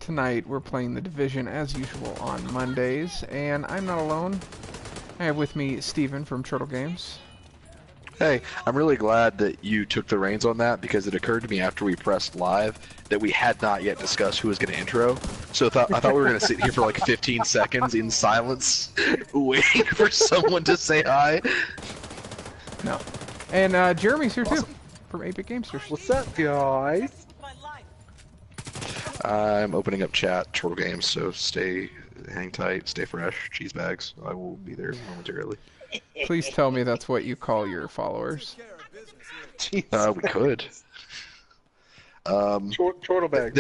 tonight we're playing The Division as usual on Mondays, and I'm not alone. I have with me Steven from Turtle Games. Hey, I'm really glad that you took the reins on that because it occurred to me after we pressed live that we had not yet discussed who was going to intro. So I thought we were going to sit here for like 15 seconds in silence, waiting for someone to say hi. No. And Jeremy's here Awesome. too, from 8-Bit Gamesters. What's up, guys? I'm opening up chat, Turtle Games, so hang tight, stay fresh, cheese bags. I will be there momentarily. Please tell me that's what you call your followers. We could. Chortle bag.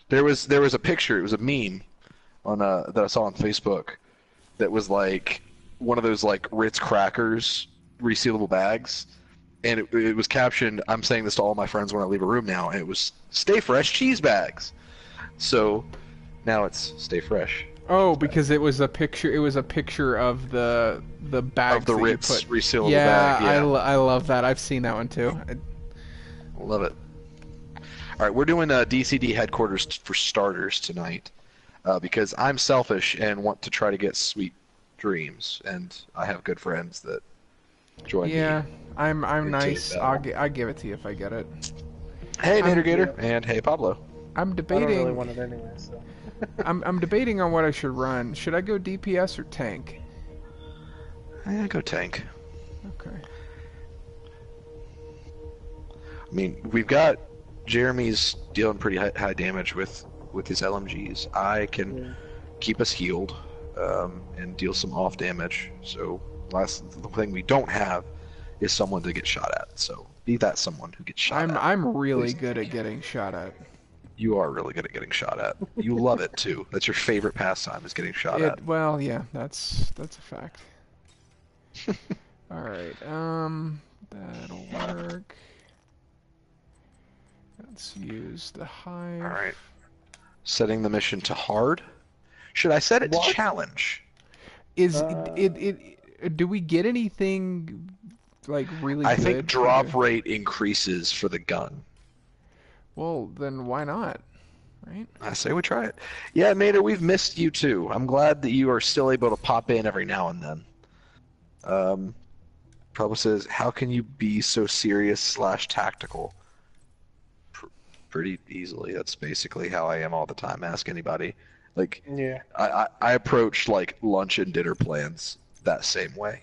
There was a picture. It was a meme on that I saw on Facebook that was like one of those like Ritz crackers resealable bags, and it was captioned, "I'm saying this to all my friends when I leave a room now," and it was "Stay fresh cheese bags." So now it's "Stay fresh." Oh, because it was a picture. It was a picture of the bag Of the Ritz resealable bag. Yeah, I love that. I've seen that one too. Love it. All right, we're doing DCD headquarters for starters tonight because I'm selfish and want to try to get sweet dreams, and I have good friends that join me. Yeah, I'm nice. I'll give it to you if I get it. Hey, Nader Gator, and hey, Pablo. I'm I debating. don't really want it anyway, so. I'm debating on what I should run. Should I go DPS or tank? Yeah, go tank. Okay. I mean, we've got Jeremy's dealing pretty high damage with his LMGs. I can keep us healed and deal some off damage. So the thing we don't have is someone to get shot at. So be that someone who gets shot at. I'm really good at getting shot at. You are really good at getting shot at. You love it too. That's your favorite pastime, is getting shot at. Well, yeah, that's a fact. All right, that'll work. Let's use the hive. All right. Setting the mission to hard. Should I set it to challenge? Do we get anything like really I good? think drop rate increases for the gun. Well, then why not? Right? I say we try it. Yeah, Nader, we've missed you too. I'm glad that you are still able to pop in every now and then. Pablo says, "How can you be so serious / tactical?" Pretty easily. That's basically how I am all the time. Ask anybody. Like, Yeah. I approach like lunch and dinner plans that same way.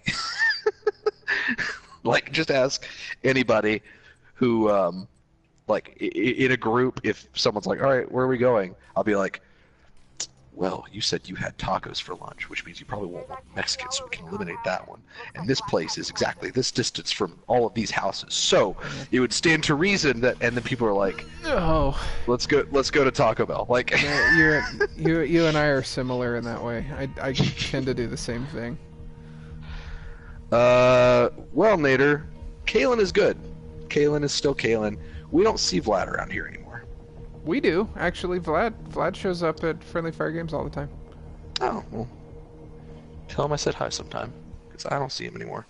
Like, just ask anybody who, like, in a group, if someone's like, "All right, where are we going?" I'll be like, "Well, you said you had tacos for lunch, which means you probably won't want Mexican, so we can eliminate that one. And this place is exactly this distance from all of these houses, so it would stand to reason that." And then people are like, Oh, let's go to Taco Bell." Like, yeah, you and I are similar in that way. I tend to do the same thing. well, Nader, Kalen is good. Kalen is still Kalen. We don't see Vlad around here anymore. We do actually. Vlad shows up at Friendly Fire Games all the time. Oh, well, tell him I said hi sometime, because I don't see him anymore.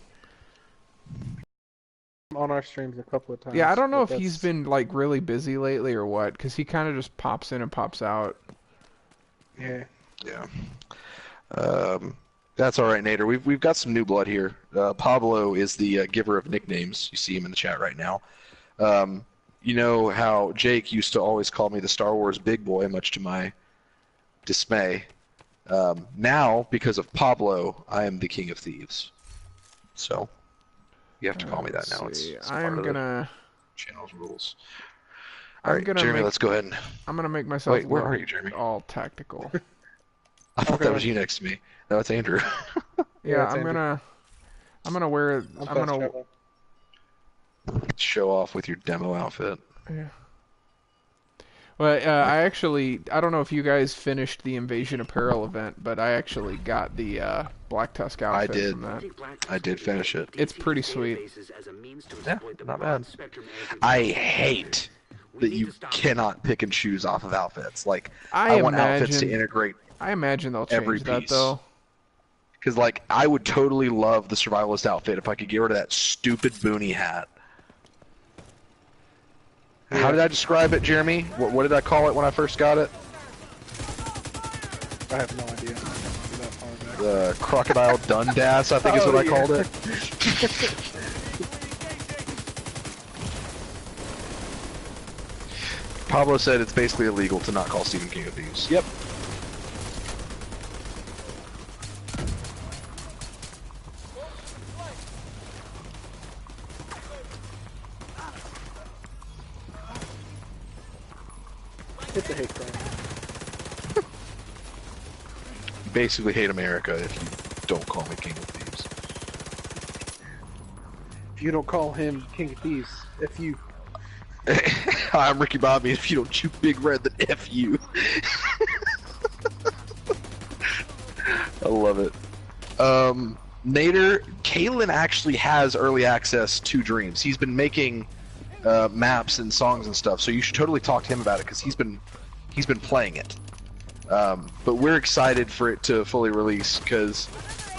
On our streams a couple of times. Yeah, I don't know if but he's been like really busy lately or what, because he kind of just pops in and pops out. Yeah. Yeah. That's all right, Nader. We've got some new blood here. Pablo is the giver of nicknames. You see him in the chat right now. You know how Jake used to always call me the Star Wars big boy, much to my dismay. Now, because of Pablo, I am the King of Thieves. So, you have to call me that now. It's part of the channel's rules. All right, Jeremy, let's go ahead. I'm gonna make myself. Wait, where are you, Jeremy? All tactical. I thought that was you next to me. No, it's Andrew. Yeah, it's I'm gonna wear. I'm gonna. Show off with your demo outfit. Yeah. Well, I don't know if you guys finished the Invasion Apparel event, but I actually got the Black Tusk outfit from that. I did finish it. It's pretty sweet. Yeah, not bad. I hate that you cannot pick and choose off of outfits. Like, I want outfits to integrate. I imagine they'll change that though. Because, like, I would totally love the Survivalist outfit if I could get rid of that stupid boonie hat. How did I describe it, Jeremy? What did I call it when I first got it? I have no idea. I don't remember that far back. The crocodile Dundas, I think is what I called it. Pablo said it's basically illegal to not call Stephen King of Thieves. Yep. It's a hate crime. You basically hate America if you don't call me King of Thieves. If you don't call him King of Thieves, if you... Hi, I'm Ricky Bobby. If you don't shoot Big Red, then F you. I love it. Nader, Kalen actually has early access to Dreams. He's been making maps and songs and stuff, so you should totally talk to him about it because he's been playing it. But we're excited for it to fully release because,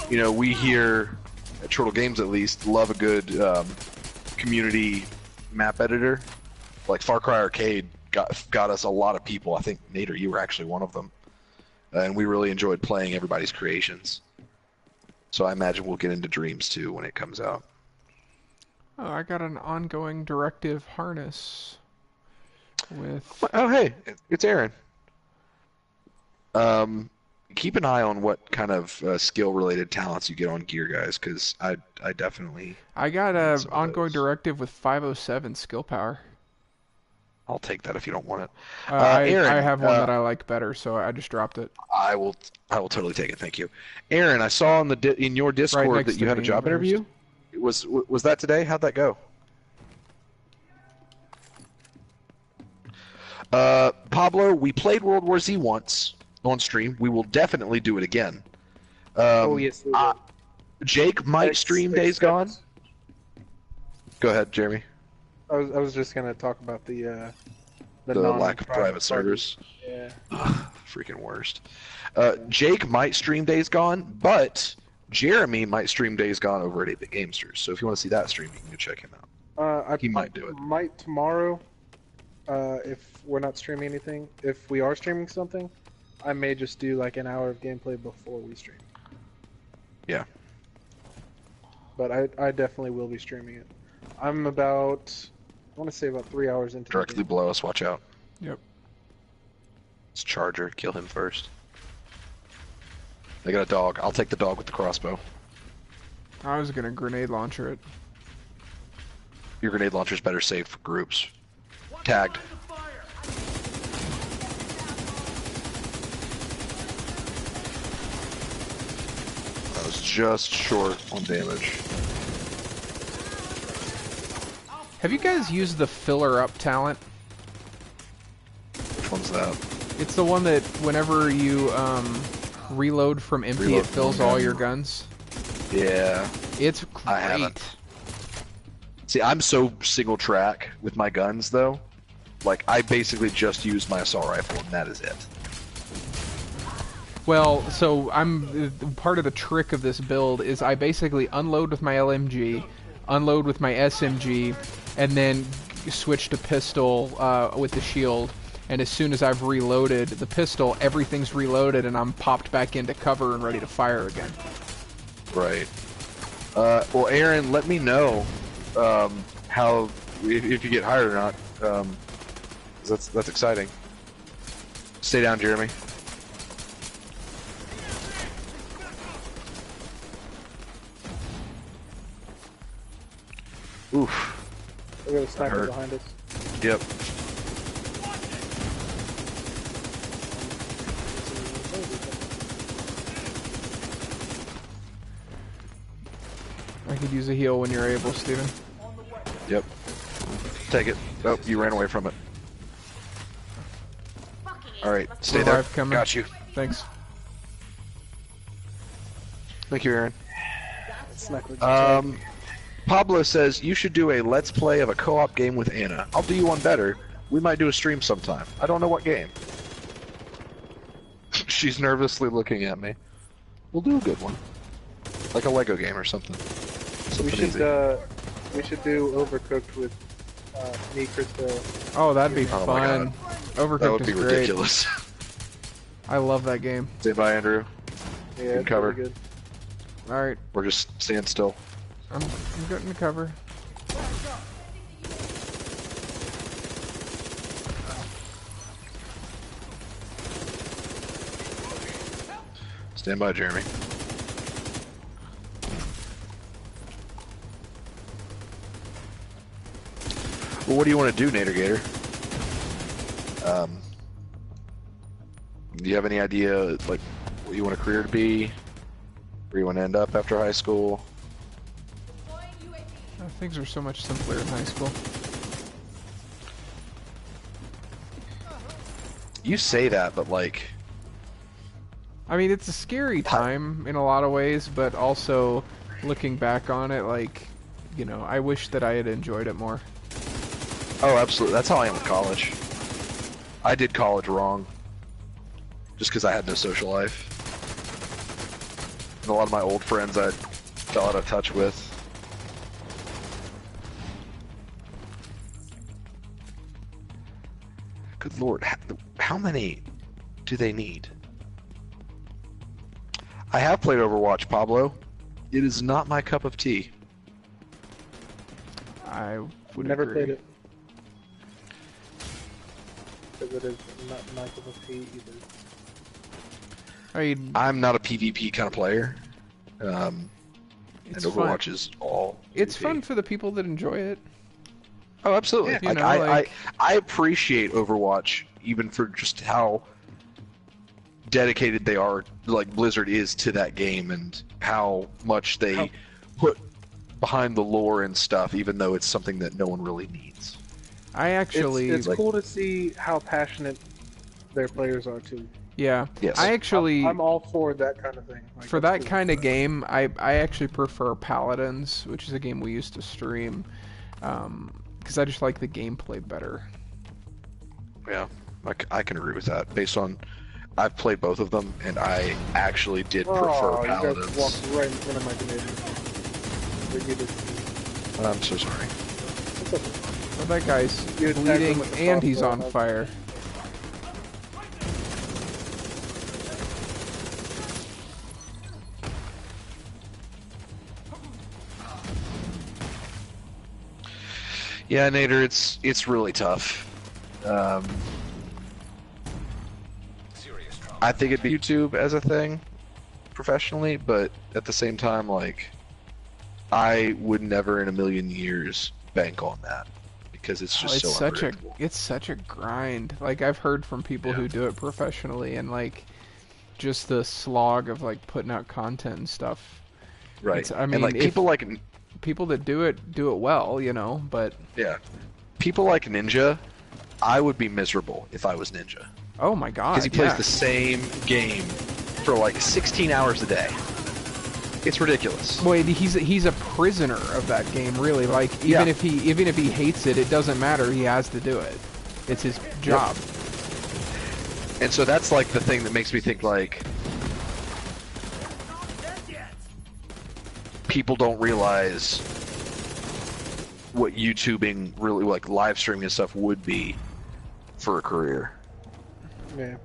you know, we here at Turtle Games at least love a good community map editor. Like Far Cry Arcade got us a lot of people. I think Nader, you were actually one of them, and we really enjoyed playing everybody's creations. So I imagine we'll get into Dreams too when it comes out. Oh, I got an ongoing directive harness with... Oh, hey, it's Aaron. Keep an eye on what kind of skill-related talents you get on gear, guys, because I definitely... I got an ongoing directive with 507 skill power. I'll take that if you don't want it. Aaron, Aaron, I have one that I like better, so I just dropped it. I will totally take it. Thank you, Aaron. I saw in your Discord that you had a job interview. Was that today? How'd that go? Pablo, we played World War Z once on stream. We will definitely do it again. Oh yes. Jake might stream Days Gone. Go ahead, Jeremy. I was just gonna talk about the lack of private servers. Yeah. Freaking worst. Jake might stream Days Gone, but Jeremy might stream Days Gone over at 8-Bit Gamesters. So if you want to see that stream, you can go check him out. He might do it. Might tomorrow, if we're not streaming anything. If we are streaming something, I may just do like an hour of gameplay before we stream. Yeah. But I definitely will be streaming it. I'm about, I want to say about 3 hours into Directly the game. below us, watch out. Yep. It's Charger, kill him first. They got a dog. I'll take the dog with the crossbow. I was gonna grenade launcher it. Your grenade launcher's better saved for groups. Tagged. I was just short on damage. Have you guys used the filler up talent? Which one's that? It's the one that whenever you reload from empty, Reload it fills from all gun. your guns. Yeah. It's great. I haven't. See, I'm so single track with my guns, though. Like, I basically just use my assault rifle, and that is it. Well, so part of the trick of this build is I basically unload with my LMG, unload with my SMG, and then switch to pistol with the shield. And as soon as I've reloaded the pistol, everything's reloaded, and I'm popped back into cover and ready to fire again. Right. Well, Aaron, let me know how if you get hired or not. 'Cause that's exciting. Stay down, Jeremy. Oof. We got a sniper hurt. behind us. Yep. I could use a heal when you're able, Steven. Yep. Take it. Oh, you ran away from it. Alright, stay there. Revive coming. Got you. Thanks. Thank you, Aaron. Sniper. Pablo says, you should do a let's play of a co-op game with Anna. I'll do you one better. We might do a stream sometime. I don't know what game. She's nervously looking at me. We'll do a good one. Like a Lego game or something. we Something easy. should do Overcooked with me, Crystal. Oh, that'd be Oh my fun. God. Overcooked That would be is great. ridiculous. I love that game. Stand by, Andrew. Yeah, Good it's cover. really good. All right, We're just stand still. I'm getting the cover. Stand by, Jeremy. Well, what do you want to do, Nader Gator? Do you have any idea, like, what you want a career to be? Where you want to end up after high school? Things are so much simpler in high school. You say that, but like... I mean, it's a scary time in a lot of ways, but also looking back on it, like, you know, I wish that I had enjoyed it more. Oh, absolutely. That's how I am with college. I did college wrong. Just because I had no social life. And a lot of my old friends I fell out of touch with. Good lord, how many do they need? I have played Overwatch, Pablo. It is not my cup of tea. I would Never agree. played it. Because it is not my cup of tea either. I mean, I'm not a PvP kind of player. And it's Overwatch fun. is all It's PvP. fun for the people that enjoy it. Oh, absolutely. Yeah, you Like, know, like- I appreciate Overwatch even for just how dedicated they are, like Blizzard is to that game, and how much they put behind the lore and stuff, even though it's something that no one really needs. I actually, It's like- cool to see how passionate their players are too. yeah. Yes. I actually, I'm all for that kind of thing. Like, for that's that cool. kind of game, I actually prefer Paladins, which is a game we used to stream, because I just like the gameplay better. Yeah, I can agree with that. Based on, I've played both of them, and I actually did prefer Oh, you guys Paladins. walked right in front of my grenade. They needed to- I'm so sorry. It's okay. Well, that guy's You attacked him bleeding with the and he's crossbow, on fire. Yeah, Nader, it's really tough. I think it'd be YouTube as a thing, professionally, but at the same time, like, I would never in a million years bank on that because it's just It's so such a unpredictable. it's such a grind. Like I've heard from people Yeah. who do it professionally, and like just the slog of like putting out content and stuff. Right. It's- I and mean, like if- people like People that do it well, you know. But yeah, people like Ninja, I would be miserable if I was Ninja oh my god, because he plays yeah. the same game for like 16 hours a day. It's ridiculous. Well, he's a prisoner of that game, really. Like even Yeah. if he hates it, it doesn't matter. He has to do it. It's his job. And so that's like the thing that makes me think like people don't realize what YouTubing really, like live streaming and stuff, would be for a career. Yeah.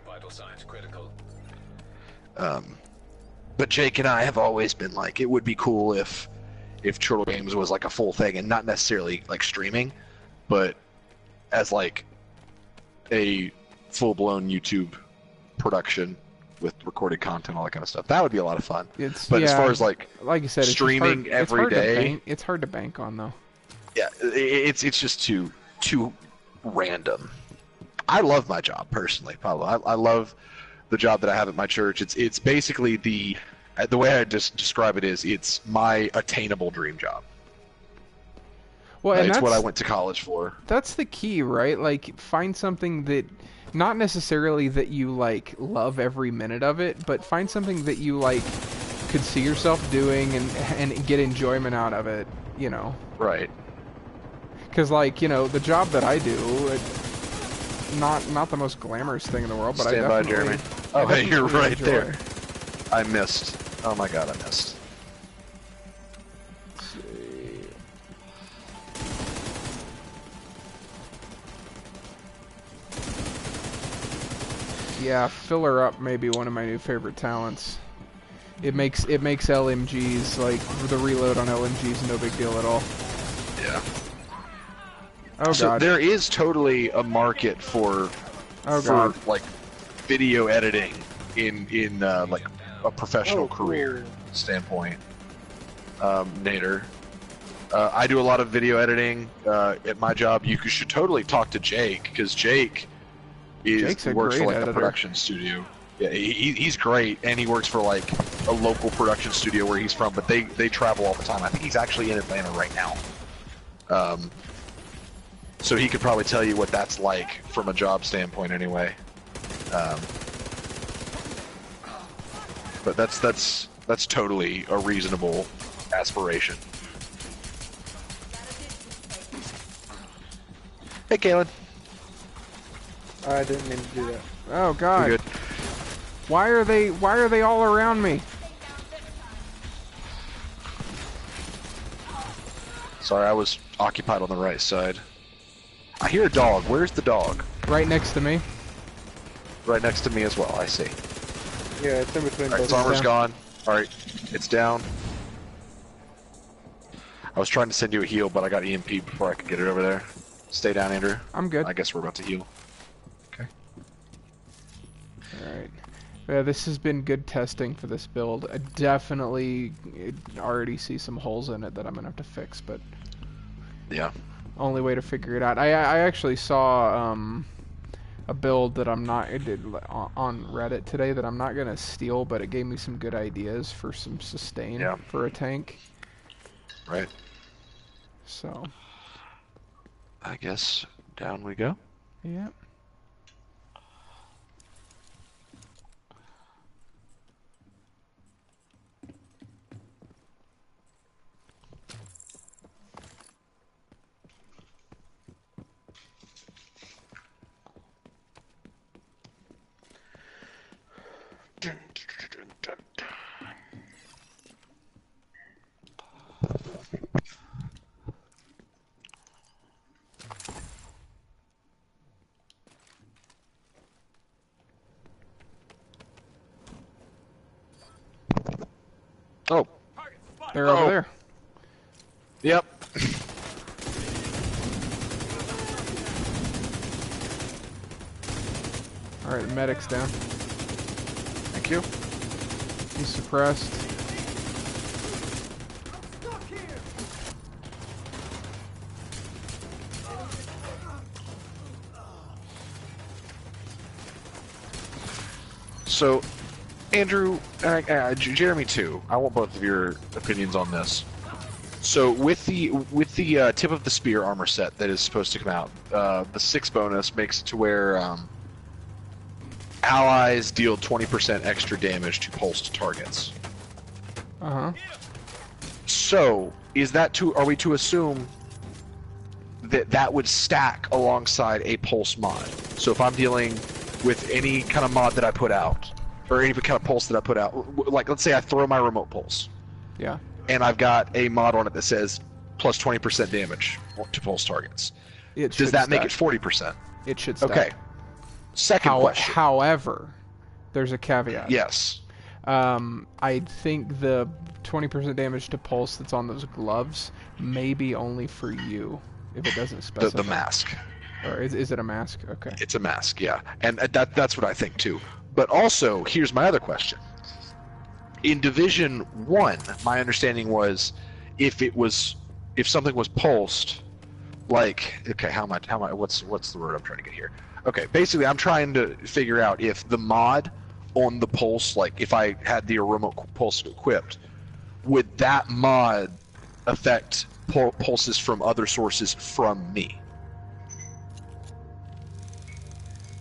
Vital signs critical. But Jake and I have always been like, it would be cool if Turtle Games was like a full thing, and not necessarily like streaming, but as like a full-blown YouTube production with recorded content, all that kind of stuff. That would be a lot of fun. But as far as like you said, it's just streaming hard, every it's hard day- To bank, it's hard to bank on though. yeah, it's just too random. I love my job personally, Pablo. I love the job that I have at my church. It's basically the way I just describe it is it's my attainable dream job. Well, and It's that's what I went to college for. that's the key, right? Like find something that not necessarily that you like love every minute of it, but find something that you like could see yourself doing and get enjoyment out of it, you know. Right. Because like, you know, the job that I do, not the most glamorous thing in the world, but Stand I by, definitely Jeremy. I Oh, hey, you're definitely right enjoy there. it. I missed. Oh my god, I missed. Let's see. Yeah, filler up may be one of my new favorite talents. It makes LMGs, like, the reload on LMGs no big deal at all. Yeah. Oh So god. there is totally a market for God. like video editing in like a professional career standpoint. Nader. I do a lot of video editing at my job. You should totally talk to Jake, because Jake works for like editor. a production studio. Yeah, he's great, and he works for like a local production studio where he's from. But they travel all the time. I think he's actually in Atlanta right now. So he could probably tell you what that's like from a job standpoint, anyway. But that's totally a reasonable aspiration. Hey, Kalen. I didn't mean to do that. Oh god. You're good. Why are they all around me? Sorry, I was occupied on the right side. I hear a dog. Where's the dog? Right next to me. Right next to me as well, I see. Yeah, it's in between Alright, both. its armor's gone. Alright, it's down. I was trying to send you a heal, but I got EMP'd before I could get it over there. Stay down, Andrew. I'm good. I guess we're about to heal. Okay. Alright. Yeah, this has been good testing for this build. I definitely already see some holes in it that I'm gonna have to fix, but Yeah. only way to figure it out. I actually saw a build that I'm not on Reddit today that I'm not gonna steal, but it gave me some good ideas for some sustain for a tank. Right. So I guess down we go. yeah. Oh. They're over there. Yep. Alright, the medic's down. Thank you. He's suppressed. So, Andrew, Jeremy too. I want both of your opinions on this. So, with the tip of the spear armor set that is supposed to come out, the 6 bonus makes it to where allies deal 20% extra damage to pulsed targets. Uh-huh. So, are we to assume that would stack alongside a pulse mod? So if I'm dealing with any kind of mod that I put out, or any kind of pulse that I put out, like let's say I throw my remote pulse, Yeah. and I've got a mod on it that says plus 20% damage to pulse targets. It Does should that make it stack. 40%? It should stack. Okay. Second question. However, there's a caveat. Yes. I think the 20% damage to pulse that's on those gloves may be only for you, if it doesn't specify. The mask. Or is it a mask? Okay. It's a mask, yeah. And that's what I think too. But also, here's my other question. In Division 1, my understanding was if something was pulsed, like, okay, what's the word I'm trying to get here? Okay, basically I'm trying to figure out if the mod on the pulse, like if I had the remote pulse equipped, would that mod affect pulses from other sources from me?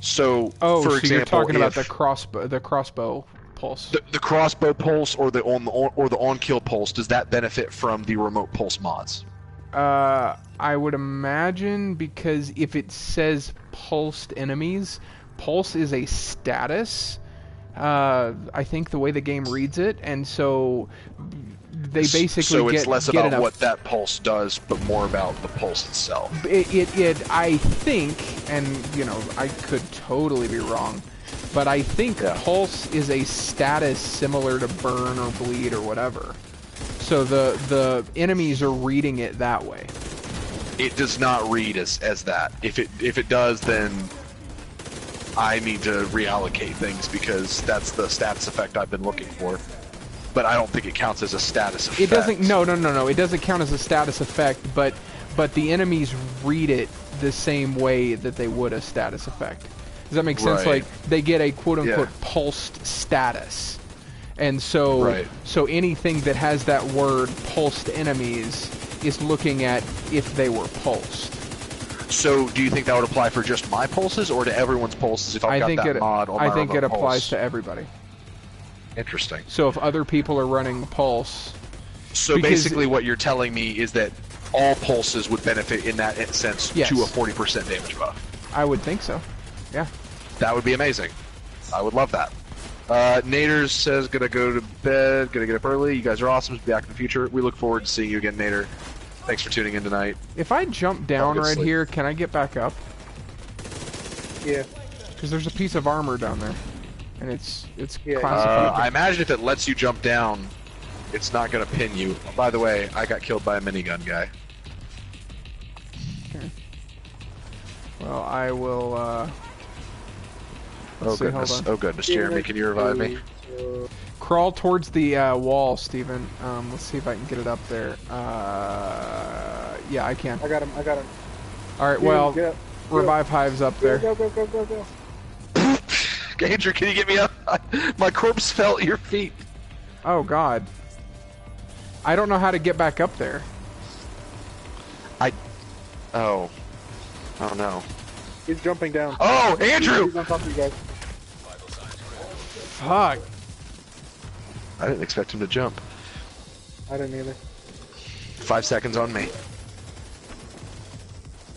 So, for example, you're talking about the crossbow pulse. The crossbow pulse or the on-kill pulse, does that benefit from the remote pulse mods? I would imagine, because if it says pulsed enemies, pulse is a status. I think the way the game reads it, and so they basically so it's less get about what that pulse does, but more about the pulse itself. It I think, and you know, I could totally be wrong, but I think Yeah. pulse is a status similar to burn or bleed or whatever. So the enemies are reading it that way. It does not read as that. If it does, then I need to reallocate things because that's the status effect I've been looking for. But I don't think it counts as a status effect. It doesn't. No. It doesn't count as a status effect, but the enemies read it the same way that they would a status effect. Does that make sense? Right. Like they get a quote unquote pulsed status, and so so anything that has that word pulsed enemies is looking at if they were pulsed. So do you think that would apply for just my pulses or to everyone's pulses if I've got that mod on my I think it remote applies pulse? to everybody. Interesting. So if other people are running pulse, So because- basically what you're telling me is that all pulses would benefit in that sense Yes. to a 40% damage buff. I would think so. Yeah. That would be amazing. I would love that. Nader says, gonna go to bed, gonna get up early. You guys are awesome. Be back in the future. We look forward to seeing you again, Nader. Thanks for tuning in tonight. If I jump down Have a good right sleep. here, can I get back up? Yeah. Because there's a piece of armor down there, and it's Yeah. classified. I imagine if it lets you jump down, it's not gonna pin you. By the way, I got killed by a minigun guy. Okay. Well, I will. Oh Let's see, hold goodness! on. Oh goodness, Jeremy, can you revive me? Crawl towards the wall, Steven. Let's see if I can get it up there. Yeah, I can. I got him. I got him. All right. Well, Get up. revive hive's up Go, there. go, go, go, go, go. Andrew, can you get me up? My corpse fell at your feet. Oh God. I don't know how to get back up there. Oh no. He's jumping down. Oh, Andrew! He's on top of you guys. Fuck. I didn't expect him to jump. I didn't either. 5 seconds on me.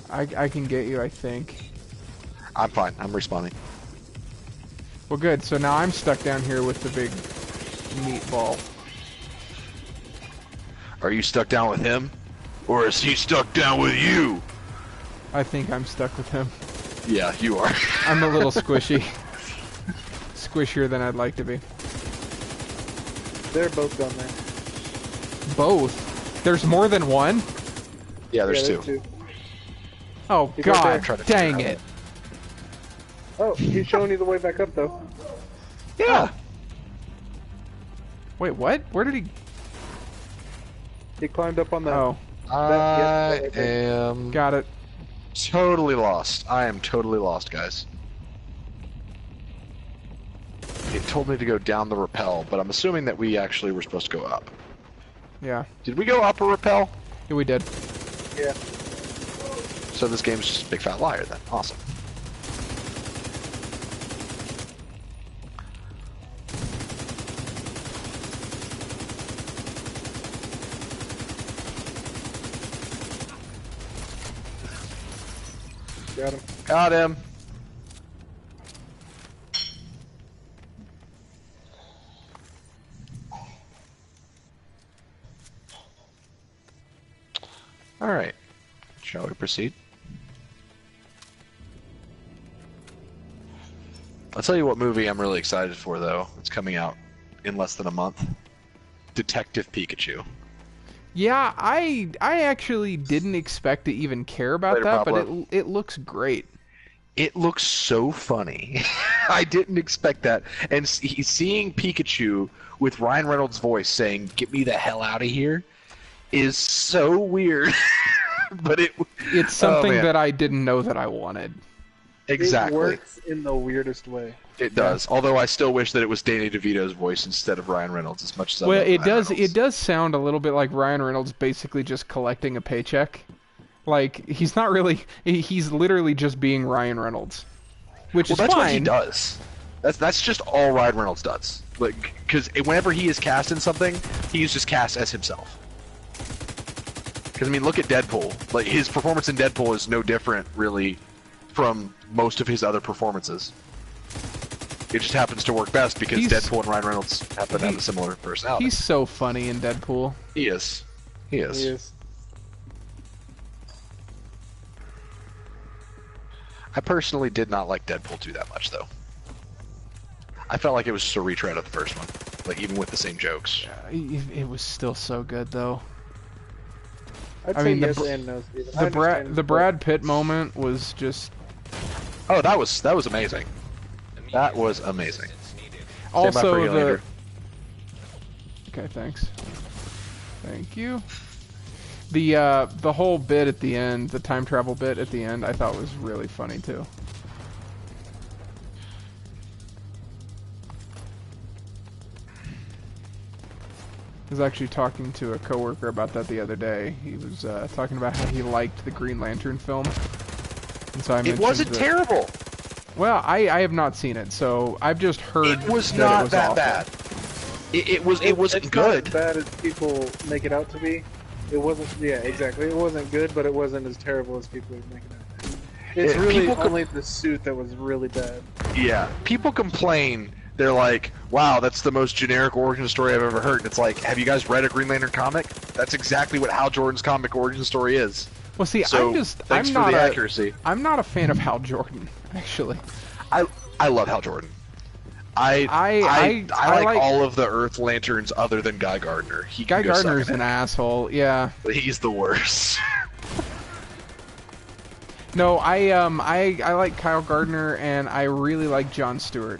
I can get you, I think. I'm fine. I'm respawning. Well, good. So now I'm stuck down here with the big meatball. Are you stuck down with him? Or is he stuck down with you? I think I'm stuck with him. Yeah, you are. I'm a little squishy. Squishier than I'd like to be. They're both down there. Both? There's more than one? Yeah, there's Yeah, two. Oh He's right there. God, Trying to figure dang it out. it. Oh, he's showing you the way back up, though. Yeah. Wait, what? Where did he... He climbed up on the... Oh, I am got it. totally lost. I am totally lost, guys. It told me to go down the rappel, but I'm assuming that we actually were supposed to go up. Yeah. Did we go up a rappel? Yeah, we did. Yeah. So this game's just a big fat liar then. Awesome. Got him. Got him. All right. Shall we proceed? I'll tell you what movie I'm really excited for, though. It's coming out in less than a month. Detective Pikachu. Yeah, I actually didn't expect to even care about Later, that, Pablo. but it looks great. It looks so funny. I didn't expect that. And seeing Pikachu with Ryan Reynolds' voice saying, "Get me the hell out of here," is so weird. But It's something man. that I didn't know that I wanted. Exactly. It works in the weirdest way. It does. Although I still wish that it was Danny DeVito's voice instead of Ryan Reynolds, as much as I Well, love it Ryan does. Reynolds. It does sound a little bit like Ryan Reynolds basically just collecting a paycheck. Like he's not really. He's literally just being Ryan Reynolds, which Well, is that's fine. what he does. That's just all Ryan Reynolds does. Like, because whenever he is cast in something, he's just cast as himself. Because I mean, look at Deadpool. Like his performance in Deadpool is no different, really, from most of his other performances. It just happens to work best because He's- Deadpool and Ryan Reynolds happen to have a similar personality. He's so funny in Deadpool. He is. He is. He is. I personally did not like Deadpool 2 that much, though. I felt like it was just a retread of the first one, like even with the same jokes. It was still so good though. I'd I say mean, yes and no, Steven. the Brad Pitt moment was just Oh, that was amazing. That was amazing. also for you, the. Andrew. Okay, thanks. Thank you. The whole bit at the end, the time travel bit at the end, I thought was really funny too. I was actually talking to a coworker about that the other day. He was talking about how he liked the Green Lantern film, and so I mentioned It wasn't terrible. Well, I have not seen it, so I've just heard It was that not it was that awful. bad. It wasn't it's good. Not as bad as people make it out to be. It wasn't. Yeah, exactly. It wasn't good, but it wasn't as terrible as people make it out to be. It's really only the suit that was really bad. Yeah, people complain. They're like, "Wow, that's the most generic origin story I've ever heard." And it's like, have you guys read a Green Lantern comic? That's exactly what Hal Jordan's comic origin story is. Well, see, So, thanks for the accuracy. I'm not a fan of Hal Jordan, actually. I love Hal Jordan. I like all of the Earth Lanterns other than Guy Gardner. Guy Gardner's an asshole. Yeah. He's the worst. No, I like Kyle Gardner, and I really like Jon Stewart.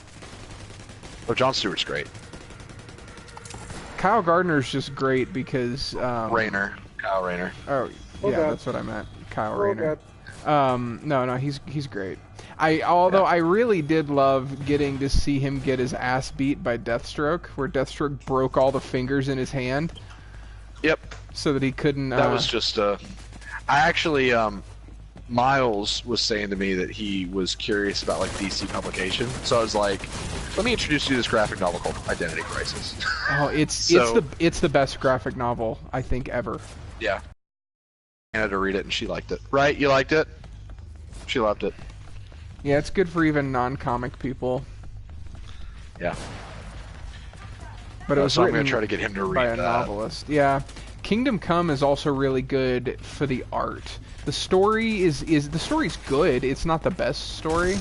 Oh, Jon Stewart's great. Kyle Gardner's just great because Rayner, Kyle Rayner. Oh, Oh, yeah, God. that's what I meant. Kyle Oh, Rayner. God. No, he's great. Although I really did love getting to see him get his ass beat by Deathstroke, where Deathstroke broke all the fingers in his hand. Yep. So that he couldn't. That was just I actually Miles was saying to me that he was curious about like DC publication, so I was like, let me introduce you to this graphic novel called Identity Crisis. Oh, it's the best graphic novel I think ever. Yeah. I had to read it and she liked it. Right? You liked it? She loved it. Yeah, it's good for even non-comic people. Yeah. But it was so I'm written gonna try to get him to read by a that. novelist. Yeah. Kingdom Come is also really good for the art. The story the story's good. It's not the best story,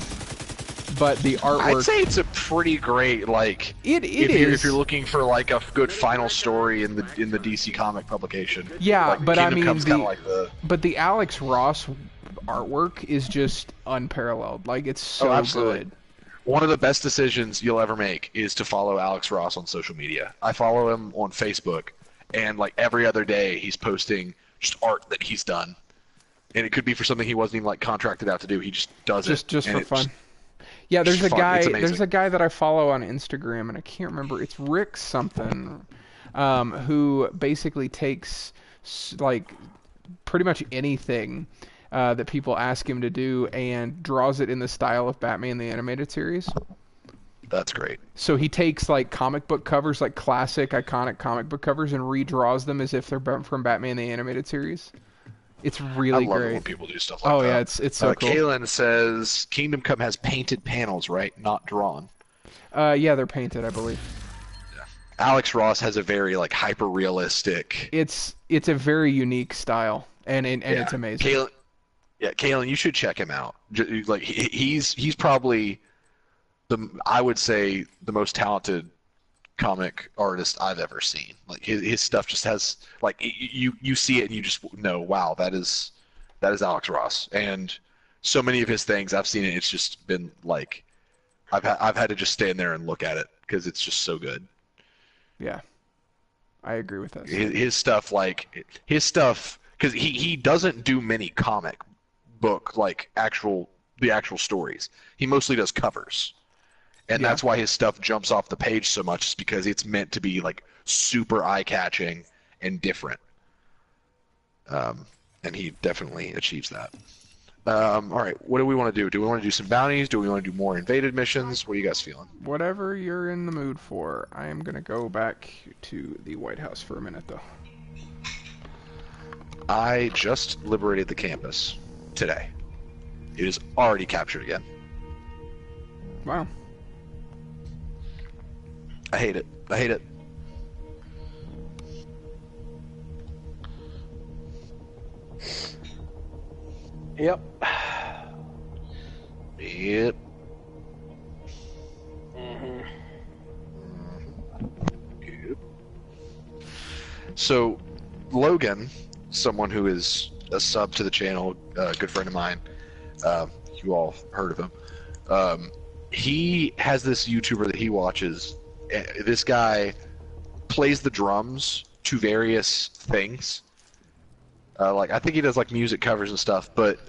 but the artwork. I'd say it's a pretty great like. If you're looking for like a good final story in the DC comic publication. Yeah, like, but Kingdom I mean Come's kinda like the. But the Alex Ross artwork is just unparalleled. Like it's so absolutely. good. One of the best decisions you'll ever make is to follow Alex Ross on social media. I follow him on Facebook, and like every other day he's posting just art that he's done. And it could be for something he wasn't even like contracted out to do. He just does it. Just for fun. Yeah, there's a guy. It's There's a guy that I follow on Instagram, and I can't remember. It's Rick something, who basically takes like pretty much anything that people ask him to do and draws it in the style of Batman the Animated Series. That's great. So he takes like comic book covers, like classic, iconic comic book covers, and redraws them as if they're from Batman the Animated Series. It's really I love great. it when people do stuff like that. Oh yeah, it's so cool. Kaylin says Kingdom Come has painted panels, right? Not drawn. Yeah, they're painted, I believe. Yeah. Alex Ross has a very like hyper realistic. It's a very unique style, and it's amazing. Kaylin, you should check him out. Like he's probably I would say the most talented comic artist I've ever seen. Like his stuff just has like you see it and you just know, wow, that is Alex Ross. And so many of his things I've seen it, it's just been like I've had to just stand there and look at it because it's just so good. Yeah, I agree with that. His stuff because he doesn't do many comic book like the actual stories. He mostly does covers. And that's why his stuff jumps off the page so much, is because it's meant to be like super eye-catching and different. And he definitely achieves that. All right, what do we want to do? Do we want to do some bounties? Do we want to do more invaded missions? What are you guys feeling? Whatever you're in the mood for. I am going to go back to the White House for a minute, though. I just liberated the campus today. It is already captured again. Wow. I hate it. I hate it. Yep. Yep. Mm-hmm. So, Logan, someone who is a sub to the channel, a good friend of mine, you all heard of him. He has this YouTuber that he watches. This guy plays the drums to various things. Like I think he does like music covers and stuff, but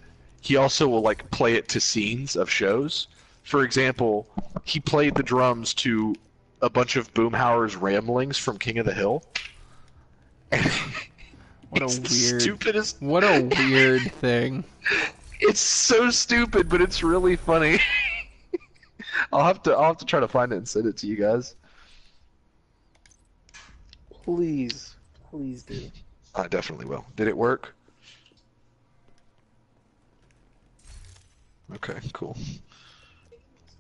he also will like play it to scenes of shows. For example, he played the drums to a bunch of Boomhauer's ramblings from King of the Hill. What a It's the weird, stupidest. what a weird thing. It's so stupid, but it's really funny. I'll have to try to find it and send it to you guys. Please do. I definitely will. Did it work? Okay, cool.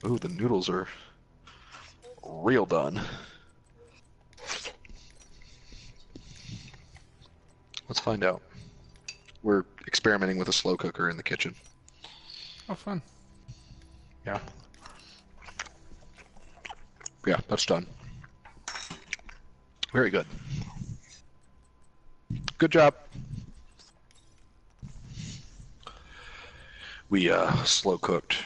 Ooh, the noodles are real done. Let's find out. We're experimenting with a slow cooker in the kitchen. Oh, fun. Yeah. Yeah, that's done. Very good. Good job. We slow cooked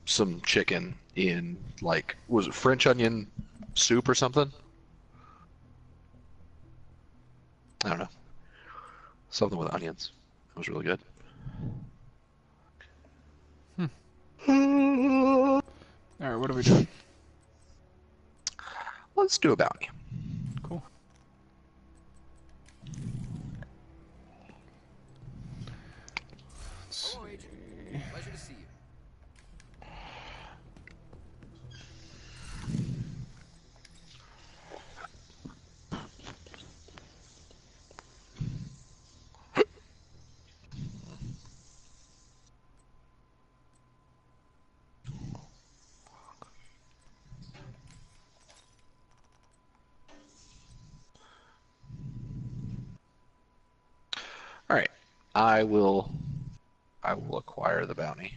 some chicken in like, was it French onion soup or something? I don't know. Something with onions. It was really good. Alright, what are we doing? Let's do a bounty. Cool. Let's see. Pleasure to see you. All right. I will acquire the bounty.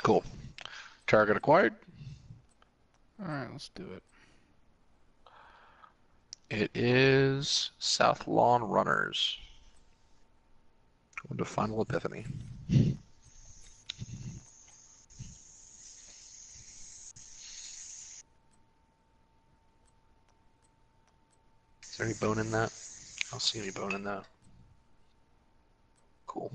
Cool. Target acquired. Alright, let's do it. It is South Lawn Runners. Going to Final Epiphany. Is there any bone in that? I don't see any bone in that. Cool.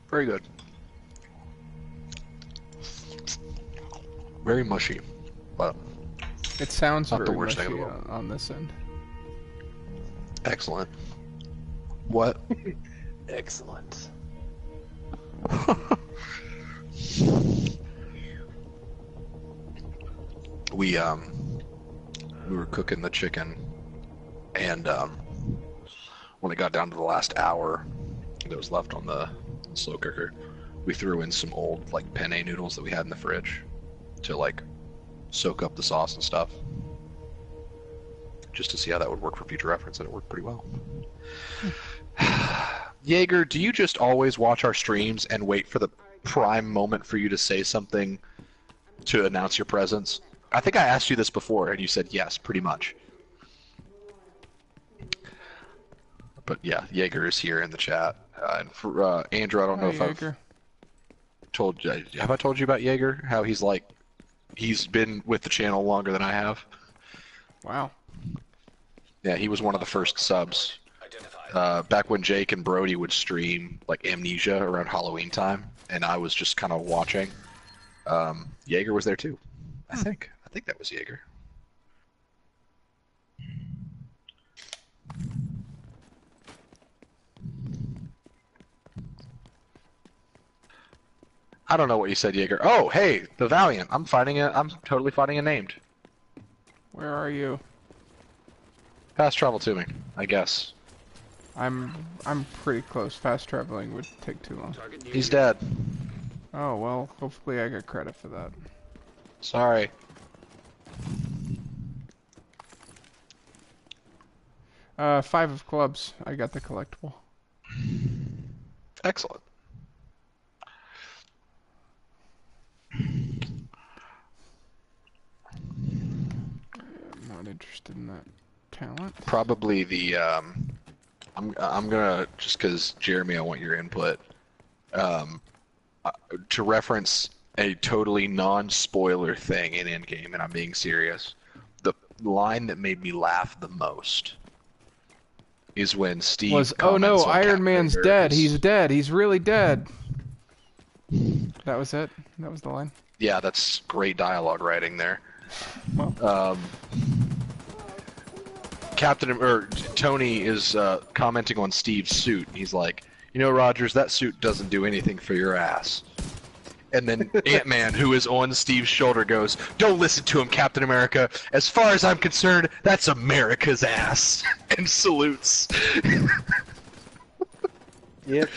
Very good. Very mushy, but It sounds Not the very worst mushy thing in the on this end. excellent. What? Excellent. We were cooking the chicken, and when it got down to the last hour that was left on the slow cooker, we threw in some old like penne noodles that we had in the fridge to like soak up the sauce and stuff, just to see how that would work for future reference, and it worked pretty well. Jaeger, do you just always watch our streams and wait for the prime moment for you to say something to announce your presence? I think I asked you this before, and you said yes, pretty much. But yeah, Jaeger is here in the chat. And for Andrew, I don't know if Jaeger. I've told you. Have I told you about Jaeger? How he's like, he's been with the channel longer than I have. Wow. Yeah, he was one of the first subs. Back when Jake and Brody would stream like Amnesia around Halloween time, and I was just kind of watching. Jaeger was there too. I think that was Jaeger. I don't know what you said, Jaeger. Oh, hey, the Valiant. I'm totally fighting a named. Where are you? Fast travel to me, I guess. I'm pretty close. Fast traveling would take too long. Target near He's you. dead. Oh well, hopefully I get credit for that. Sorry. Five of clubs. I got the collectible. Excellent. I'm not interested in that talent. Probably the I'm gonna just because Jeremy, I want your input. To reference a totally non-spoiler thing in Endgame, and I'm being serious. The line that made me laugh the most is when Steve Was oh no, comments on Iron Captain Man's dead. America's- He's dead. He's really dead. That was it. That was the line. Yeah, that's great dialogue writing there. Well, Tony is commenting on Steve's suit. He's like, you know, Rogers, that suit doesn't do anything for your ass. And then Ant-Man, who is on Steve's shoulder, goes, don't listen to him, Captain America. As far as I'm concerned, that's America's ass. And salutes. Yep.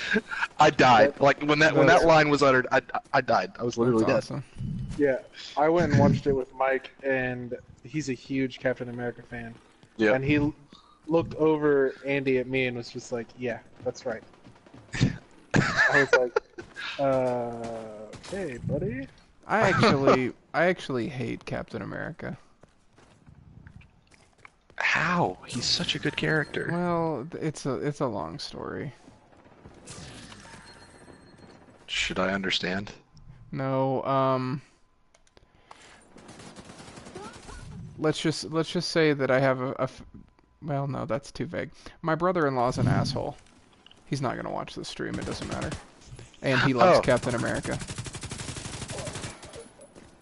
I died. Like, when that line was uttered, I died. I was literally that's dead. awesome. Yeah, I went and watched it with Mike, and he's a huge Captain America fan. Yeah. And he looked over Andy at me and was just like, "Yeah, that's right." I was like, "Okay, buddy." I actually hate Captain America. How? He's such a good character. Well, it's a long story. Should I understand? No, let's just say that I have well, no, that's too vague. My brother-in-law's an asshole. He's not gonna watch the stream. It doesn't matter. And he loves Oh. Captain America.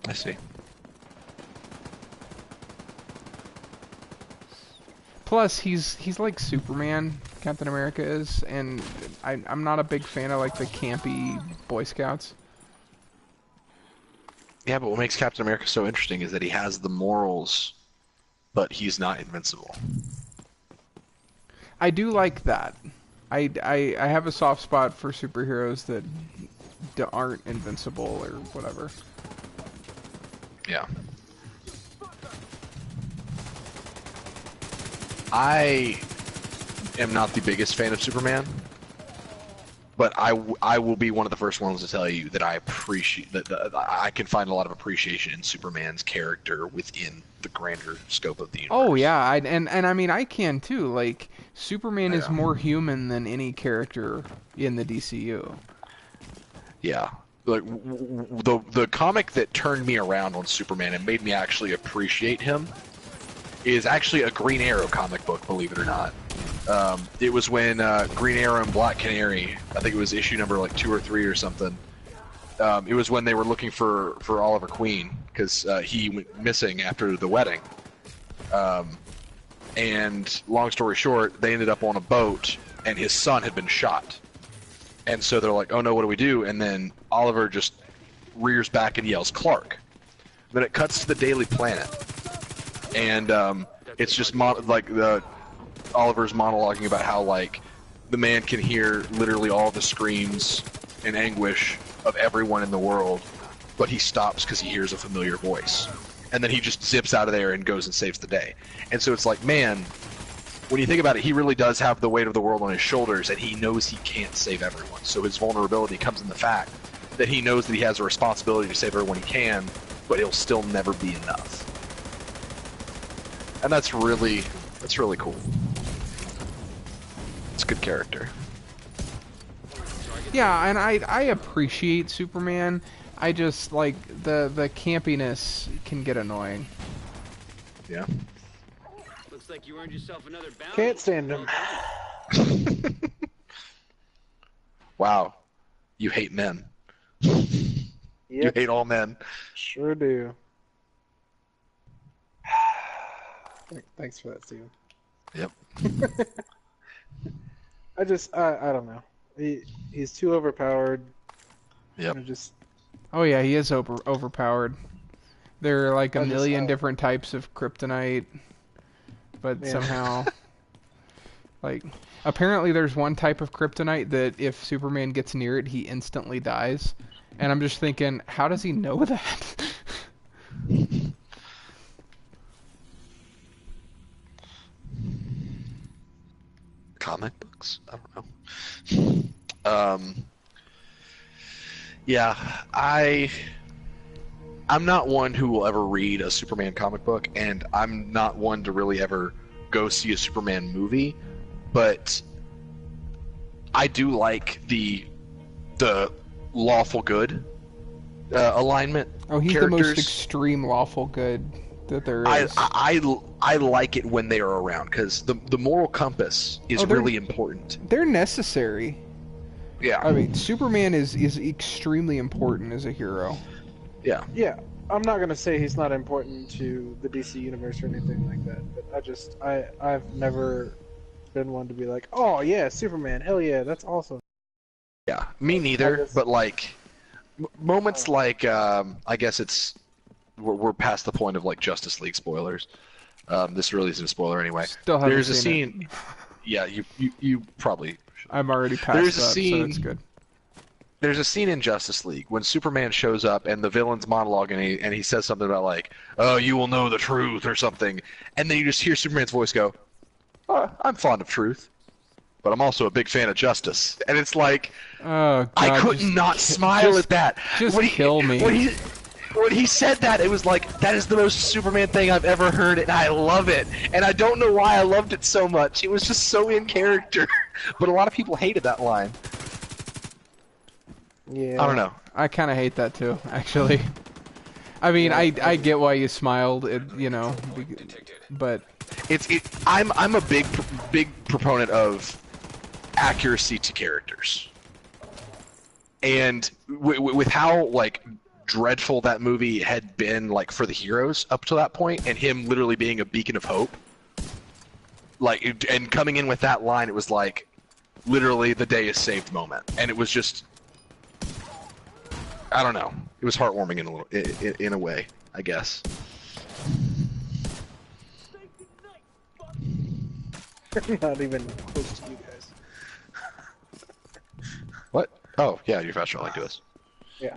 I see. Plus, he's like Superman. Captain America is, and I'm not a big fan of like the campy Boy Scouts. Yeah, but what makes Captain America so interesting is that he has the morals, but he's not invincible. I do like that. I have a soft spot for superheroes that aren't invincible or whatever. Yeah. I am not the biggest fan of Superman, but I will be one of the first ones to tell you that I appreciate that I can find a lot of appreciation in Superman's character within the grander scope of the universe. Oh yeah, and I mean I can too. Like Superman is Yeah. more human than any character in the DCU. Yeah. Like the comic that turned me around on Superman and made me actually appreciate him is actually a Green Arrow comic book, believe it or not. It was when Green Arrow and Black Canary, I think it was issue number like 2 or 3 or something. It was when they were looking for Oliver Queen because he went missing after the wedding. And long story short, they ended up on a boat and his son had been shot. And so they're like, oh no, what do we do? And then Oliver just rears back and yells, Clark. Then it cuts to the Daily Planet. And it's just Oliver's monologuing about how like the man can hear literally all the screams and anguish of everyone in the world, but he stops because he hears a familiar voice. And then he just zips out of there and goes and saves the day. And so it's like, man, when you think about it, he really does have the weight of the world on his shoulders, and he knows he can't save everyone. So his vulnerability comes in the fact that he knows that he has a responsibility to save everyone he can, but it'll still never be enough. And that's really cool. It's a good character. Yeah, and I appreciate Superman. I just like the campiness can get annoying. Yeah. Looks like you earned yourself another bounty. Can't stand him. Wow. You hate men. You Yep, hate all men. sure do. Thanks for that, Steven. Yep. I don't know. He's too overpowered. Yep. And Oh yeah, he is overpowered. There are like a million different types of kryptonite, but somehow, like, apparently there's one type of kryptonite that if Superman gets near it, he instantly dies. And I'm just thinking, how does he know that? Comic books? I don't know. Yeah, I'm not one who will ever read a Superman comic book, and I'm not one to really ever go see a Superman movie, but I do like the lawful good alignment. Oh, he's characters. the most extreme lawful good that there is. I like it when they are around, because the moral compass is really important. They're necessary. Yeah. I mean, Superman is extremely important as a hero. Yeah. Yeah. I'm not gonna say he's not important to the DC universe or anything like that, but I've never been one to be like, oh yeah, Superman, hell yeah, that's awesome. Yeah, me neither. But like moments like I guess we're past the point of like Justice League spoilers. This really isn't a spoiler anyway. Still haven't There's a seen scene. Yeah, you probably. I'm already past There's a that, scene, so it's good. There's a scene in Justice League when Superman shows up and the villain's monologue and he says something about like, "Oh, you will know the truth" or something, and then you just hear Superman's voice go, "Oh, I'm fond of truth, but I'm also a big fan of justice," and it's like, oh, God, I could not smile at that. Just kill me. When he said that, it was like, that is the most Superman thing I've ever heard, and I love it. And I don't know why I loved it so much. It was just so in character. But a lot of people hated that line. Yeah. I don't know. I kind of hate that too, actually. I mean, I get why you smiled, but I'm a big proponent of accuracy to characters. And with how like dreadful that movie had been like for the heroes up to that point, and him literally being a beacon of hope, like, and coming in with that line, it was like literally the day is saved moment, and it was just, I don't know, it was heartwarming in a way, I guess. Not even close to you guys. What? Oh yeah, you're faster like this. Yeah.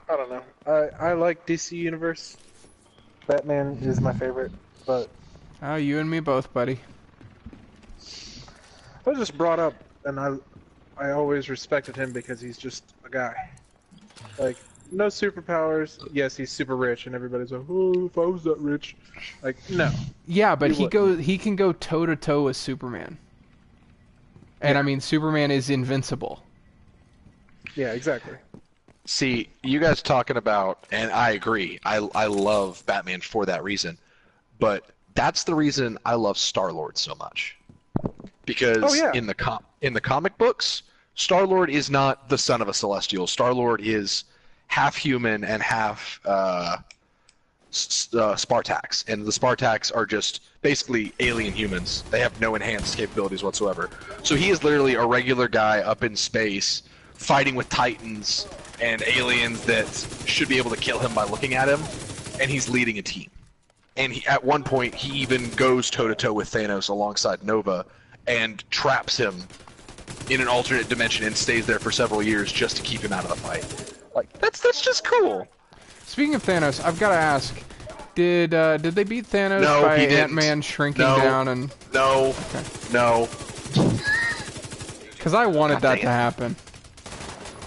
I don't know. I like DC Universe. Batman is my favorite, but oh, you and me both, buddy. I was just brought up, and I always respected him because he's just a guy. Like, no superpowers. Yes, he's super rich, and everybody's like, "Oh, if I was that rich," like, no. Yeah, but he can go toe to toe with Superman. And I mean, Superman is invincible. Yeah, exactly. See, you guys talking about, and I agree, I love Batman for that reason, but that's the reason I love Star-Lord so much. Because in the comic books, Star-Lord is not the son of a Celestial. Star-Lord is half human and half Spartax, and the Spartax are just basically alien humans. They have no enhanced capabilities whatsoever. So he is literally a regular guy up in space, fighting with Titans and aliens that should be able to kill him by looking at him, and he's leading a team. And at one point, he even goes toe-to-toe with Thanos alongside Nova and traps him in an alternate dimension and stays there for several years just to keep him out of the fight. Like, that's just cool. Speaking of Thanos, I've got to ask, did they beat Thanos by Ant-Man shrinking down and... No. Okay. No. Because I wanted that to happen.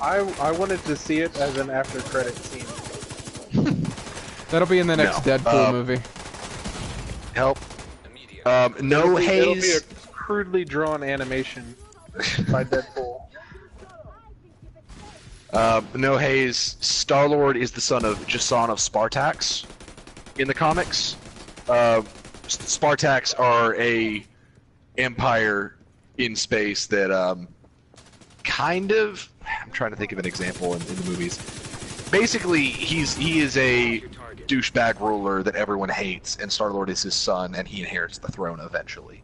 I wanted to see it as an after-credit scene. That'll be in the next Deadpool movie. Help. No Haze. It'll be a crudely drawn animation by Deadpool. No Haze. Star-Lord is the son of Jason of Spartax in the comics. Spartax are a empire in space that kind of... I'm trying to think of an example in the movies. Basically, he is a douchebag ruler that everyone hates, and Star-Lord is his son, and he inherits the throne eventually.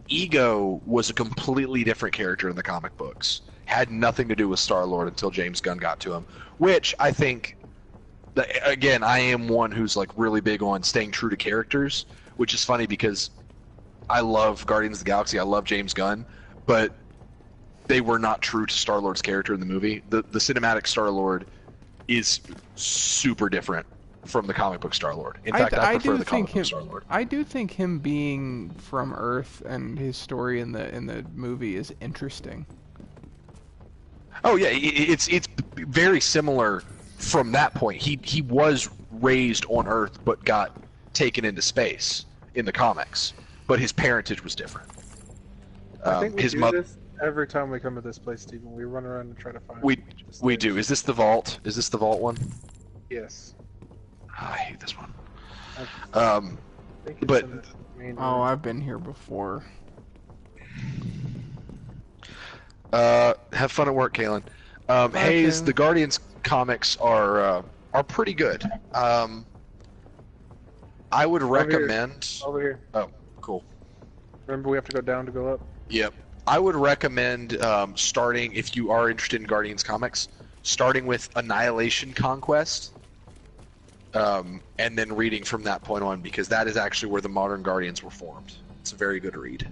Ego was a completely different character in the comic books. Had nothing to do with Star-Lord until James Gunn got to him, which I think, again, I am one who's like really big on staying true to characters, which is funny because I love Guardians of the Galaxy, I love James Gunn, but they were not true to Star-Lord's character in the movie. The cinematic Star-Lord is super different from the comic book Star-Lord. In fact, I prefer the comic book Star-Lord. I do think him being from Earth and his story in the movie is interesting. Oh yeah, it's very similar from that point. He was raised on Earth but got taken into space in the comics, but his parentage was different. I think we his do mother. this every time we come to this place, Stephen. We run around and try to find. We do. Is this the vault? Is this the vault one? Yes. Oh, I hate this one. I think it's But in the main Oh, room. I've been here before. have fun at work, Kalen. Hayes, Kalen. the Guardians comics are pretty good. I would recommend. Over here. Oh, cool. Remember, we have to go down to go up. Yep. I would recommend starting, if you are interested in Guardians comics, starting with Annihilation Conquest, and then reading from that point on, because that is actually where the modern Guardians were formed. It's a very good read.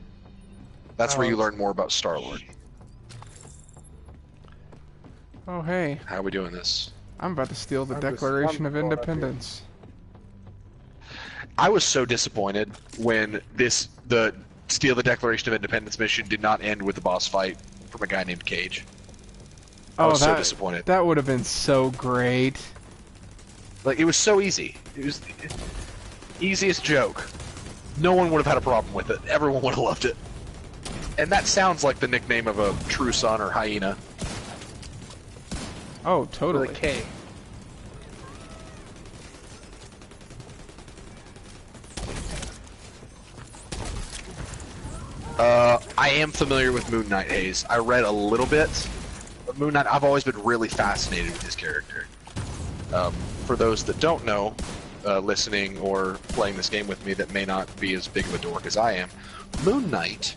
That's where you learn more about Star-Lord. Oh, hey. How are we doing this? I'm about to steal the I'm just- Declaration I'm of going up here. Independence. I was so disappointed when the Steal the Declaration of Independence mission did not end with the boss fight from a guy named Cage. I was so disappointed. That would have been so great. Like, it was so easy. It was easiest joke. No one would have had a problem with it. Everyone would have loved it. And that sounds like the nickname of a true son or hyena. Oh, With totally. a K. I am familiar with Moon Knight, Hayes. I read a little bit of Moon Knight. I've always been really fascinated with his character. For those that don't know, listening or playing this game with me that may not be as big of a dork as I am, Moon Knight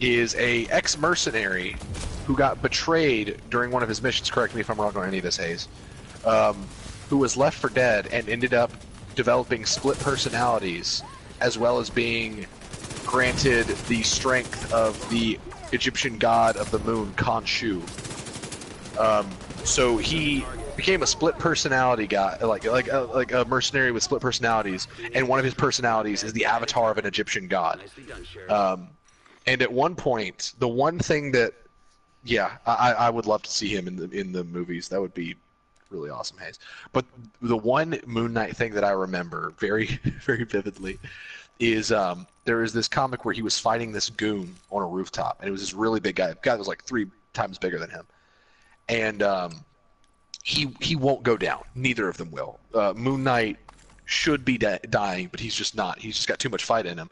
is a ex-mercenary who got betrayed during one of his missions, correct me if I'm wrong on any of this, Hayes, who was left for dead and ended up developing split personalities, as well as being granted the strength of the Egyptian god of the moon, Khonshu. So he became a split personality guy, like a mercenary with split personalities, and one of his personalities is the avatar of an Egyptian god. Nicely done, Sheriff. And at one point, the one thing that, yeah, I would love to see him in the movies. That would be really awesome, Hayes. But the one Moon Knight thing that I remember very, very vividly is there was this comic where he was fighting this goon on a rooftop, and it was this really big guy. The guy was like 3 times bigger than him, and he won't go down. Neither of them will. Moon Knight should be dying, but he's just not. He's just got too much fight in him.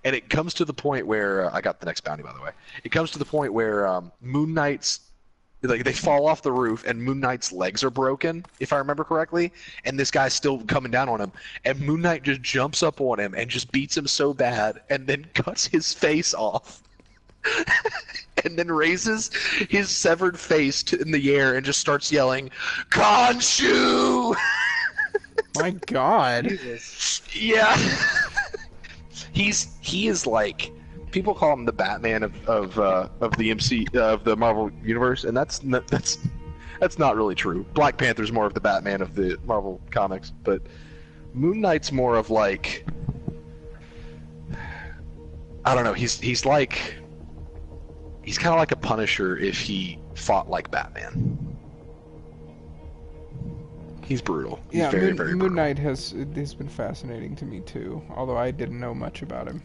And it comes to the point where I got the next bounty, by the way. It comes to the point where Moon Knight's they fall off the roof, and Moon Knight's legs are broken, if I remember correctly. And this guy's still coming down on him, and Moon Knight just jumps up on him and just beats him so bad, and then cuts his face off, and then raises his severed face in the air and just starts yelling, "Khonshu!" My God. Jesus. Yeah. He is like, people call him the Batman of the Marvel universe, and that's not really true. Black Panther's more of the Batman of the Marvel comics, but Moon Knight's more of like, I don't know. He's kind of like a Punisher if he fought like Batman. He's brutal. He's Yeah, very, Moon, very Moon brutal. Knight has been fascinating to me too, although I didn't know much about him.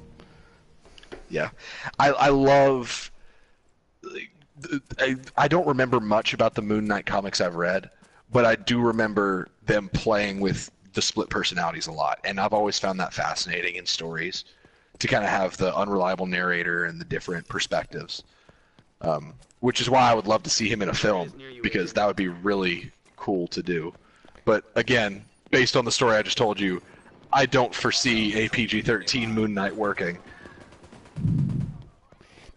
Yeah, I love. I don't remember much about the Moon Knight comics I've read, but I do remember them playing with the split personalities a lot, and I've always found that fascinating in stories, to kind of have the unreliable narrator and the different perspectives. Which is why I would love to see him in a film, because that would be really cool to do. But again, based on the story I just told you, I don't foresee a PG-13 Moon Knight working.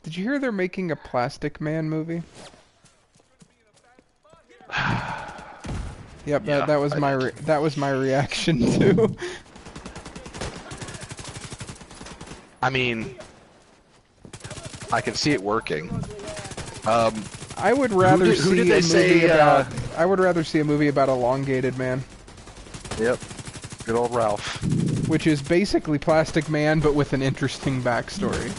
Did you hear they're making a Plastic Man movie? Yep, Yeah, that was that was my reaction too. I mean, I can see it working. I would rather who did see they a say, movie about. I would rather see a movie about Elongated Man, Yep. Good old Ralph. which is basically Plastic Man but with an interesting backstory.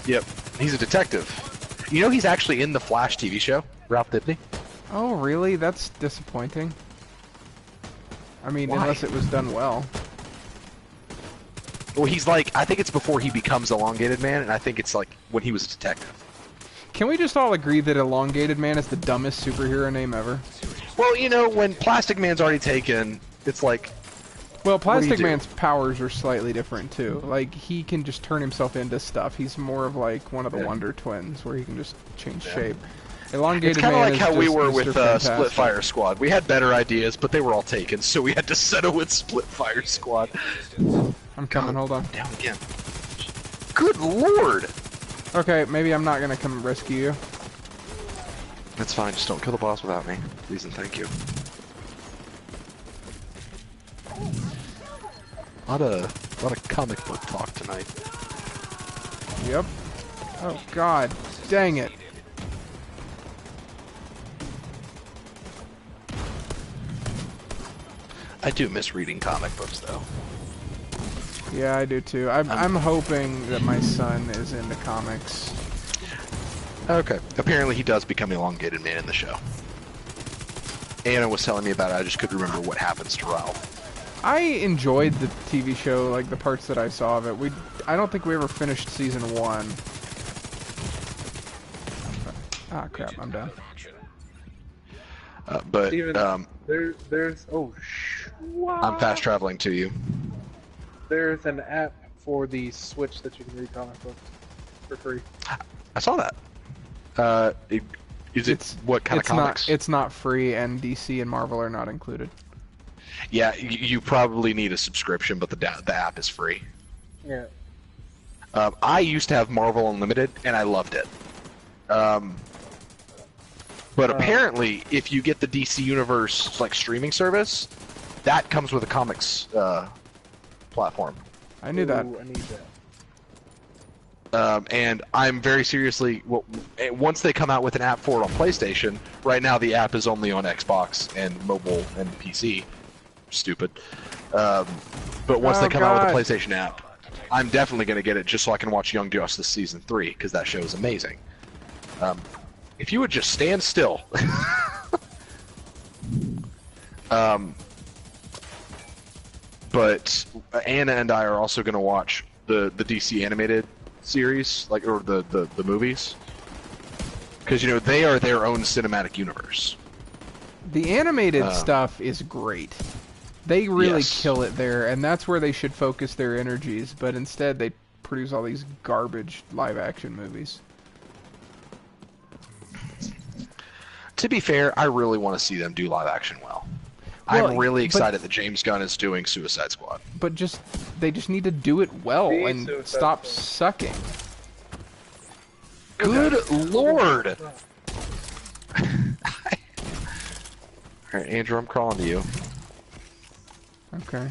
Yep. He's a detective. You know he's actually in the Flash TV show, Ralph Dibny? Oh, really? That's disappointing. I mean, Why? unless it was done well. Well, he's like, I think it's before he becomes Elongated Man, and I think it's like when he was a detective. Can we just all agree that Elongated Man is the dumbest superhero name ever? Well, you know, when Plastic Man's already taken, it's like, Well, do you Plastic do? Man's powers are slightly different too. Like, he can just turn himself into stuff. He's more of like one of the Yeah. Wonder Twins, where he can just change Yeah. shape. Elongated it's kind of Man like is how we just were Mr. with Fantastic. Split Fire Squad. We had better ideas, but they were all taken, so we had to settle with Split Fire Squad. I'm coming, hold on. Down again. Good lord! Okay, maybe I'm not gonna come rescue you. That's fine, just don't kill the boss without me. Please and thank you. A lot of comic book talk tonight. Yep. Oh god, dang it. I do miss reading comic books, though. Yeah, I do too. I'm hoping that my son is into comics. Okay. Apparently he does become Elongated Man in the show. Anna was telling me about it, I just couldn't remember what happens to Ralph. I enjoyed the TV show, like the parts that I saw of it. I don't think we ever finished season 1. Ah, crap, I'm done. But Steven, there's I'm fast traveling to you. There's an app for the Switch that you can read comic books for free. I saw that. What kind of comics? It's not free, and DC and Marvel are not included. Yeah, you probably need a subscription, but the app is free. Yeah. I used to have Marvel Unlimited, and I loved it. But apparently, if you get the DC Universe like streaming service, that comes with a comics platform. I knew that. Ooh, I need that. And I'm very seriously, once they come out with an app for it on PlayStation, right now the app is only on Xbox and mobile and PC. Stupid. But once they come out with the PlayStation app, I'm definitely going to get it just so I can watch Young Justice Season 3, because that show is amazing. If you would just stand still. But Anna and I are also going to watch the DC animated series, or the movies, because you know they are their own cinematic universe. The animated stuff is great. They really Yes. kill it there, and that's where they should focus their energies, but instead they produce all these garbage live-action movies. To be fair, I really want to see them do live action well. Well, I'm really but- excited that James Gunn is doing Suicide Squad. But they just need to do it well Be and Suicide stop Squad. sucking. Good lord! Alright, Andrew, I'm calling to you. Okay.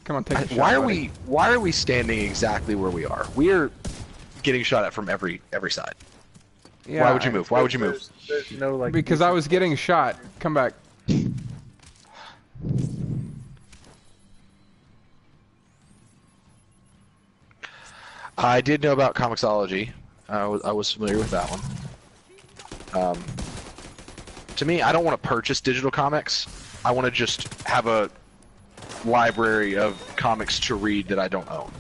Come on, take a shot. Why buddy. are we standing exactly where we are? We are getting shot at from every side. Yeah, Why would you move? Why would you move? There's no like. Because I was getting shot. Come back. I did know about Comixology. I was familiar with that one. To me, I don't want to purchase digital comics. I want to just have a library of comics to read that I don't own.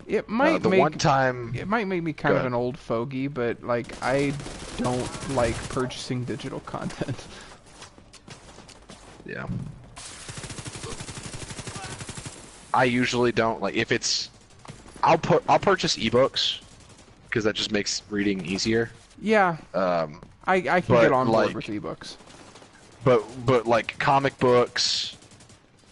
It might The make one time, it might make me kind Go of ahead. an old fogey, but like I don't like purchasing digital content. yeah, I usually don't like if it's. I'll purchase ebooks because that just makes reading easier. Yeah, I can but, get on board like- with ebooks. But like comic books,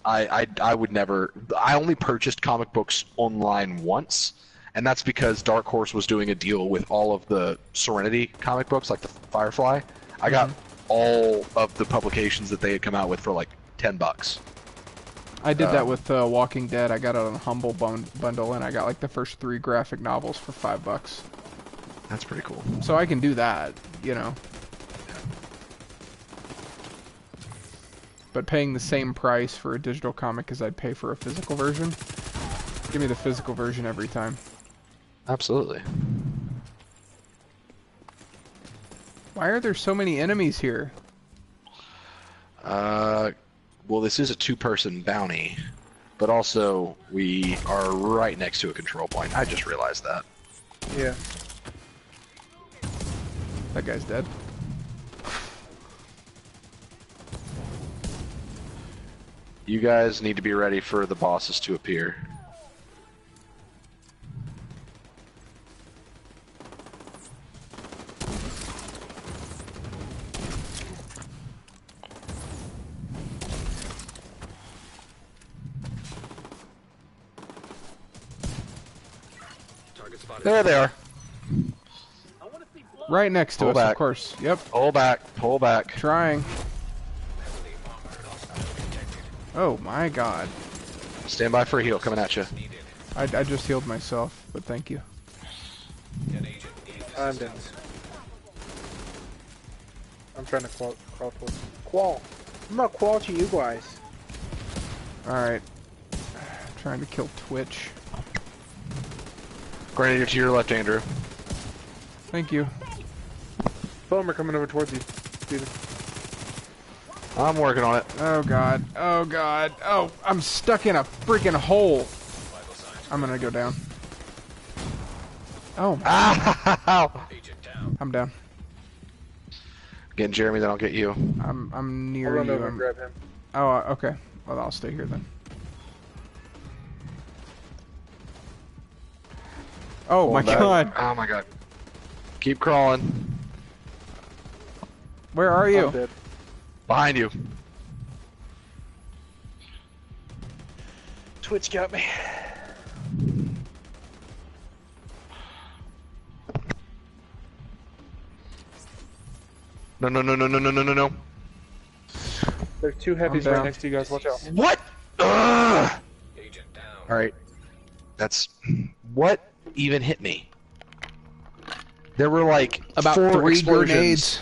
I would never. I only purchased comic books online once, and that's because Dark Horse was doing a deal with all of the Serenity comic books, like the Firefly. I got all of the publications that they had come out with for like $10. I did that with Walking Dead. I got it on a Humble bundle, and I got like the first 3 graphic novels for $5. That's pretty cool. So I can do that, you know. But paying the same price for a digital comic as I'd pay for a physical version, give me the physical version every time. Absolutely. Why are there so many enemies here? Well, this is a 2-person bounty, but also we are right next to a control point. I just realized that. Yeah. That guy's dead. You guys need to be ready for the bosses to appear. Target spotted. There they are. Right next to Pull us, back. of course. Yep. Pull back. Pull back. Trying. Oh my god. Stand by for a heal coming at you. I just healed myself, but thank you. I'm down. I'm trying to crawl towards him. Qual. I'm gonna qual to you guys. Alright. Trying to kill Twitch. Grenadier to your left, Andrew. Thank you. Foamer coming over towards you, Steven. I'm working on it. Oh god. Oh god. Oh, I'm stuck in a freaking hole. I'm gonna go down. Oh, Ow! I'm down. Getting Jeremy, then I'll get you. I'm I'll near run you. over and grab him. Oh, okay. Well, I'll stay here then. Oh my Back. god. Oh my god. Keep crawling. Where are I'm you? dead. Behind you. Twitch got me. No, no, no, no, no, no, no, no, no. There's 2 heavies down. right next to you guys. Watch out. What? Ugh! Alright. That's... What even hit me? There were like About 4 3 explosions. grenades.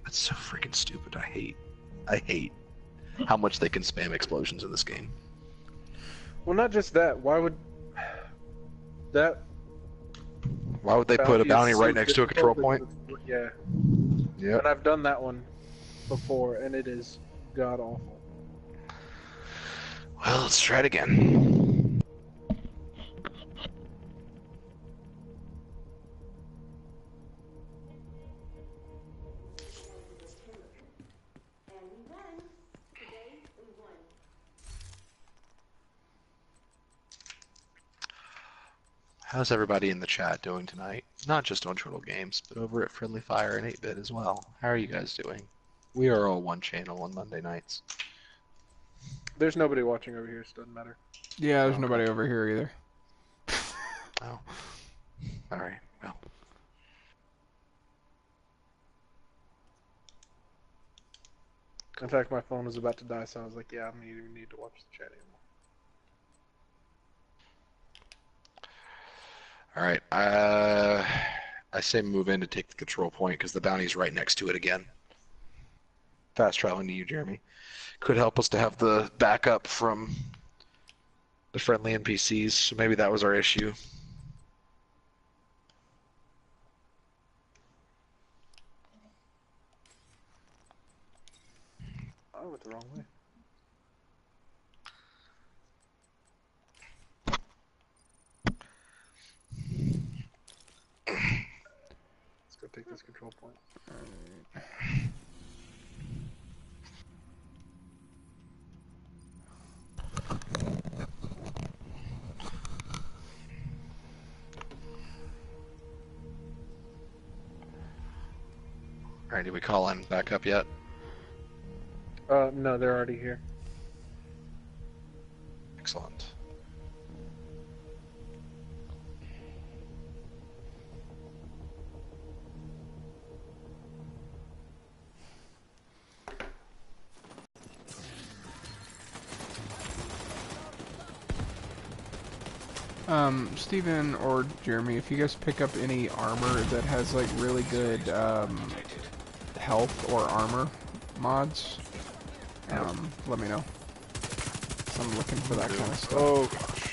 That's so freaking stupid. I hate how much they can spam explosions in this game. Well, not just that. Why would that? Why would they put a bounty is right so next to a control difficult point? with- Yeah. Yep. And I've done that one before, and it is god awful. Well, let's try it again. How's everybody in the chat doing tonight? Not just on Turtle Games, but over at Friendly Fire and 8-Bit as well. How are you guys doing? We are all one channel on Monday nights. There's nobody watching over here, so it doesn't matter. Yeah, there's nobody over here either. Oh. Alright, well. In fact, my phone was about to die, so I was like, yeah, I don't even need to watch the chat anymore. Alright, I say move in to take the control point because the bounty's right next to it again. Fast traveling to you, Jeremy. Could help us to have the backup from the friendly NPCs, so maybe that was our issue. I went the wrong way. Let's go take this control point. Alright, did we call in backup yet? No, they're already here. Excellent. Steven or Jeremy, if you guys pick up any armor that has like really good health or armor mods, let me know. 'Cause I'm looking for that kind of stuff. Oh gosh.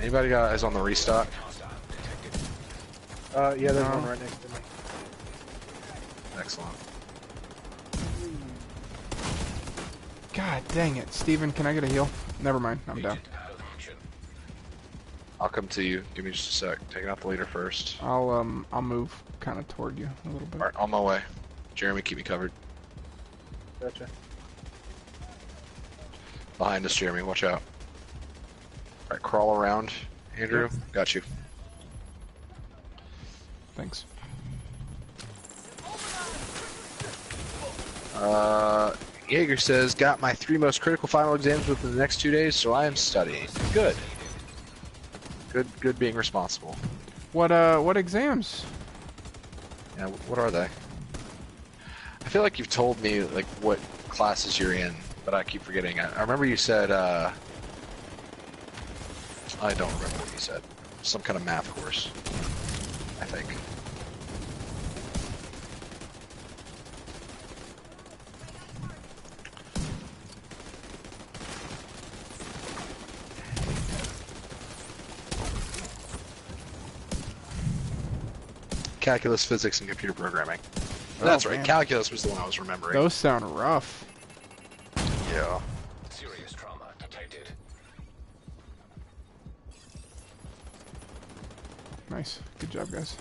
Anybody got eyes on the restock? Yeah, there's No. one right next to me. Excellent. God dang it, Steven, can I get a heal? Never mind, I'm down. I'll come to you. Give me just a sec. Taking out the leader first. I'll move kind of toward you a little bit. Alright, on my way. Jeremy, keep me covered. Gotcha. Behind us, Jeremy. Watch out. Alright, crawl around. Andrew, got you. Thanks. Jaeger says, got my 3 most critical final exams within the next 2 days, so I am studying. Good. Good being responsible. What exams? Yeah, what are they? I feel like you've told me, like, what classes you're in, but I keep forgetting. I remember you said, I don't remember what you said. Some kind of math course, I think. Calculus, physics, and computer programming. That's right, man. calculus was the one I was remembering. Those sound rough. Yeah. Serious trauma detected. Nice. Good job, guys.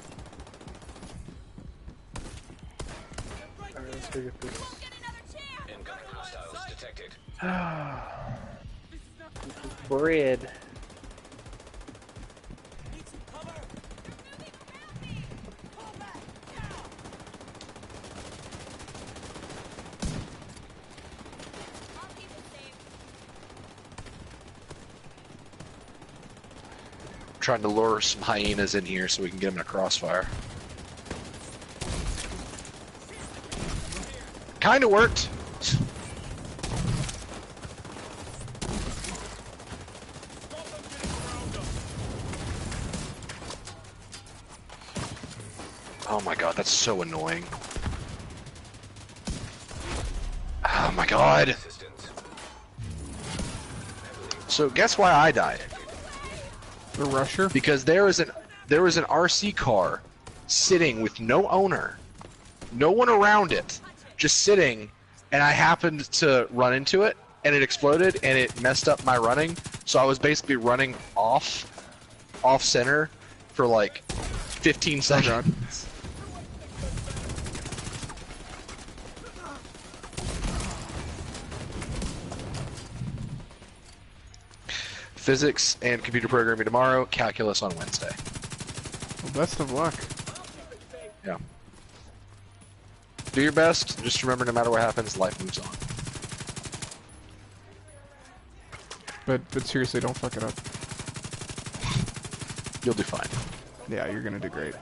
Alright, let's go get this. Incoming hostiles detected. Bread. Trying to lure some hyenas in here so we can get them in a crossfire. Kinda worked. Oh my god, that's so annoying. Oh my god. Assistance. So guess why I died? The rusher? Because there was an RC car sitting with no owner, no one around it, just sitting, and I happened to run into it, and it exploded, and it messed up my running. So I was basically running off center for like 15 seconds. Physics and computer programming tomorrow, calculus on Wednesday. Well, best of luck. Yeah. Do your best. Just remember, no matter what happens, life moves on. But seriously, don't fuck it up. You'll do fine. Yeah, you're gonna do great.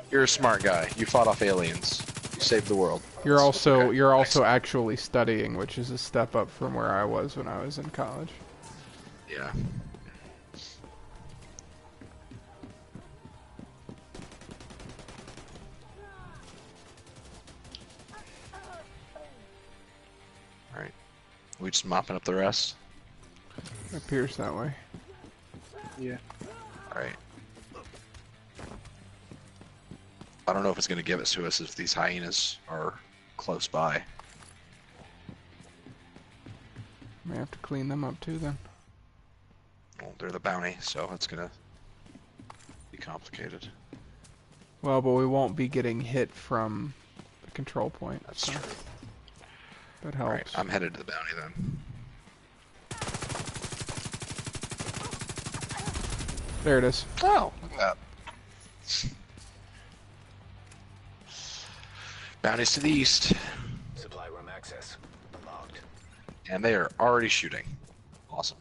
You're a smart guy. You fought off aliens. You saved the world. You're also okay. you're also actually studying, which is a step up from where I was when I was in college. Yeah. Alright. We just mopping up the rest? It appears that way. Yeah. Alright. I don't know if it's going to give it to us if these hyenas are close by. May have to clean them up too then. Well, they're the bounty, so it's going to be complicated. Well, but we won't be getting hit from the control point. That's so true. that helps. Alright, I'm headed to the bounty then. There it is. Oh, look at that. Bounties to the east. Supply room access unlocked. And they are already shooting. Awesome.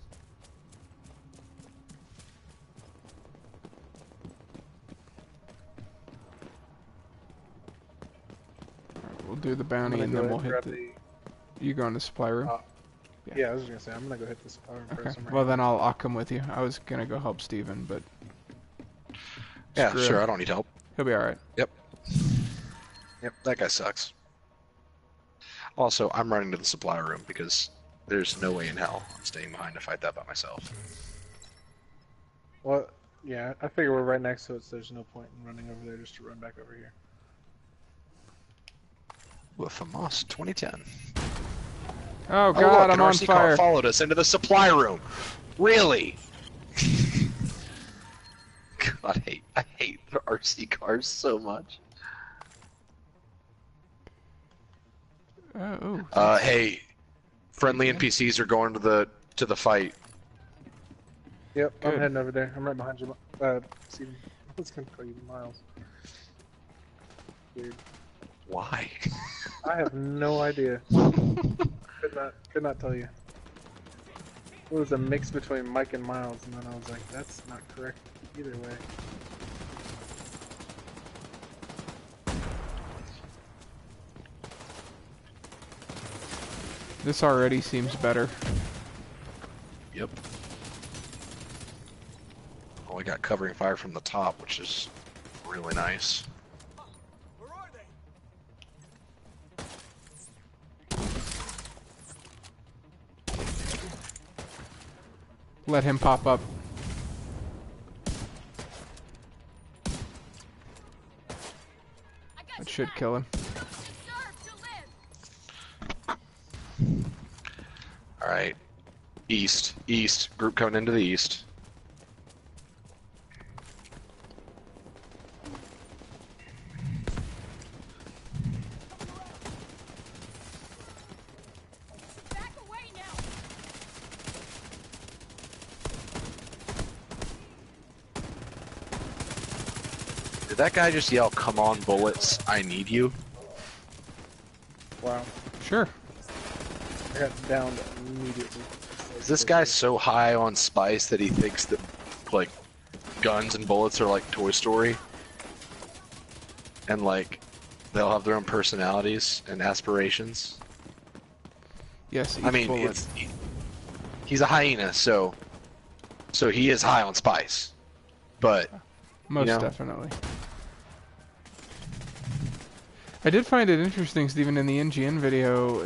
do the I'm bounty, gonna and go then ahead we'll and hit grab the... You go in the supply room? Yeah, I was just gonna say, I'm gonna go hit the supply room Okay. first. Well, then I'll come with you. I was gonna go help Steven, but... Yeah, Screw sure. him. I don't need help. He'll be alright. Yep. Yep, that guy sucks. Also, I'm running to the supply room because there's no way in hell I'm staying behind to fight that by myself. Well, yeah, I figure we're right next to it, so there's no point in running over there just to run back over here. With FAMAS 2010. Oh Oh, god, look, I'm an on RC fire. car followed us into the supply room. Really? God, I hate the RC cars so much. Hey, friendly NPCs are going to the fight. Yep, Good. I'm heading over there. I'm right behind you. Steven. I was gonna call you Miles. Weird. Why? I have no idea. Could not tell you. It was a mix between Mike and Miles, and then I was like, that's not correct either way. This already seems better. Yep. Oh, we got covering fire from the top, which is really nice. Where are they? Let him pop up. That should kill him. Alright. East. East. Group coming into the east. Did that guy just yell, "Come on, bullets, I need you"? Wow. Sure. I got downed immediately. Is this guy so high on spice that he thinks that, like, guns and bullets are like Toy Story? And, like, they'll have their own personalities and aspirations? Yes, I mean, bullet. he's a hyena, so he is high on spice. But, Most know? definitely. I did find it interesting, Stephen, in the NGN video,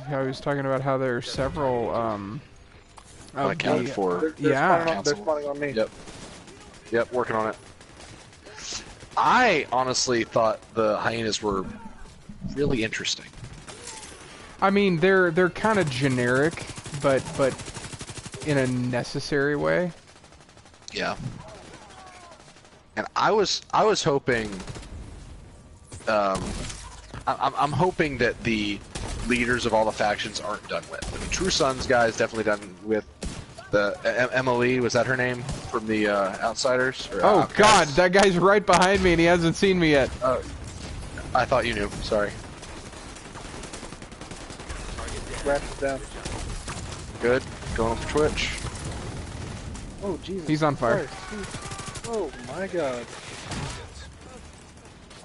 how he was talking about how there are several, accounted for. Yeah. They're spawning on me. Yep. Yep, working on it. I honestly thought the hyenas were really interesting. I mean, they're kind of generic, but in a necessary way. Yeah. And I was hoping, I'm hoping that the leaders of all the factions aren't done with. I mean, True Sons guy is definitely done with. The Emily, was that her name from the Outsiders? Or Oh Outcasts? god, that guy's right behind me and he hasn't seen me yet. I thought you knew. Sorry. Wrapped down. Good. Going for Twitch. Oh, Jesus. He's on fire. Christ. Oh, my God.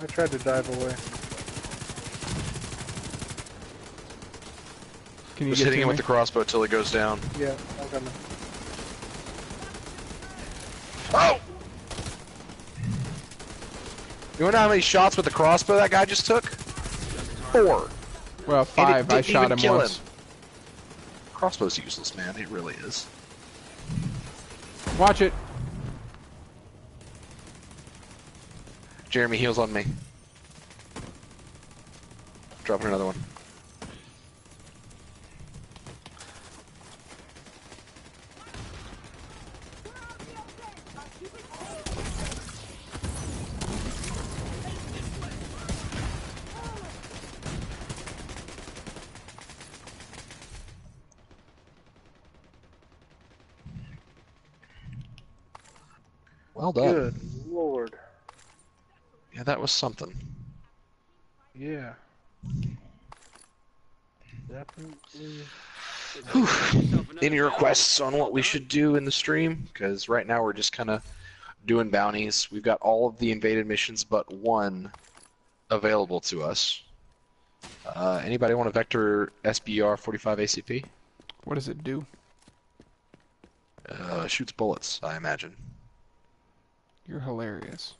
I tried to dive away. Can you Just get hitting to him me? with the crossbow till he goes down. Yeah, I'm coming. Oh! You wanna know how many shots with the crossbow that guy just took? 4. Well, And 5. it I didn't shot even him kill once. Crossbow's useless, man. It really is. Watch it. Jeremy, heals on me. Dropping another one. Well done. Good Lord. Yeah, that was something. Yeah. Definitely. Any requests on what we should do in the stream? Because right now we're just kind of doing bounties. We've got all of the invaded missions but one available to us. Anybody want a Vector SBR 45 ACP? What does it do? Shoots bullets, I imagine. You're hilarious.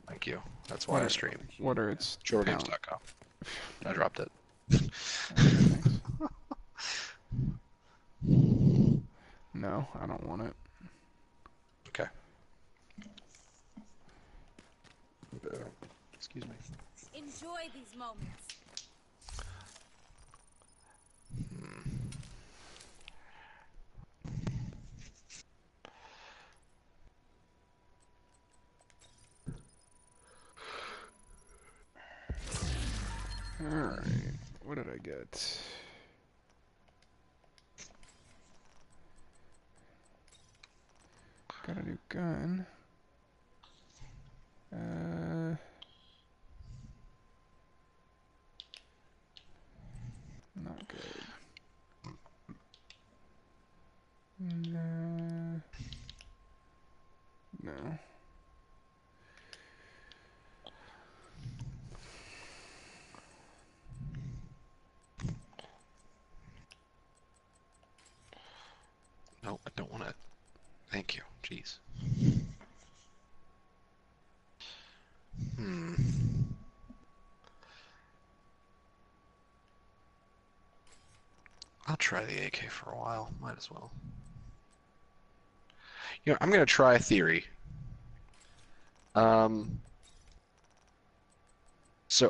Thank you. That's why I stream. What are its Shortgames.com. I dropped it. Thanks. No, I don't want it. Okay. Excuse me. Enjoy these moments. Alright, what did I get? Got a new gun. Not good. No. No. No, I don't want it. Thank you. Jeez. I'll try the AK for a while. Might as well. You know, I'm gonna try a theory. So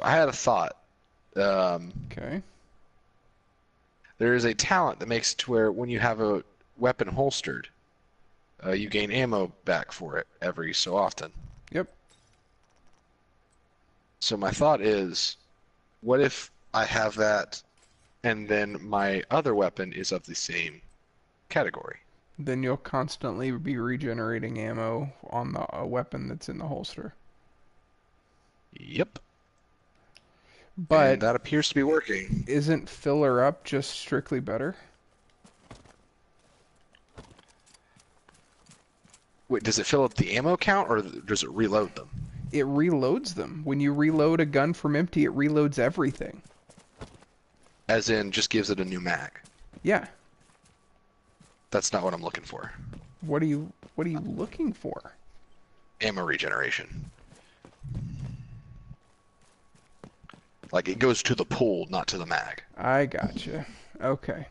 I had a thought. Okay. There is a talent that makes it to where when you have a weapon holstered, you gain ammo back for it every so often. Yep. So my thought is, what if I have that, and then my other weapon is of the same category? Then you'll constantly be regenerating ammo on the weapon that's in the holster. Yep. But And that appears to be working. isn't filler up just strictly better? Wait, does it fill up the ammo count, or does it reload them? It reloads them. When you reload a gun from empty, it reloads everything. As in, just gives it a new mag. Yeah. That's not what I'm looking for. What are you looking for? Ammo regeneration. Like, it goes to the pool, not to the mag. I gotcha. Okay.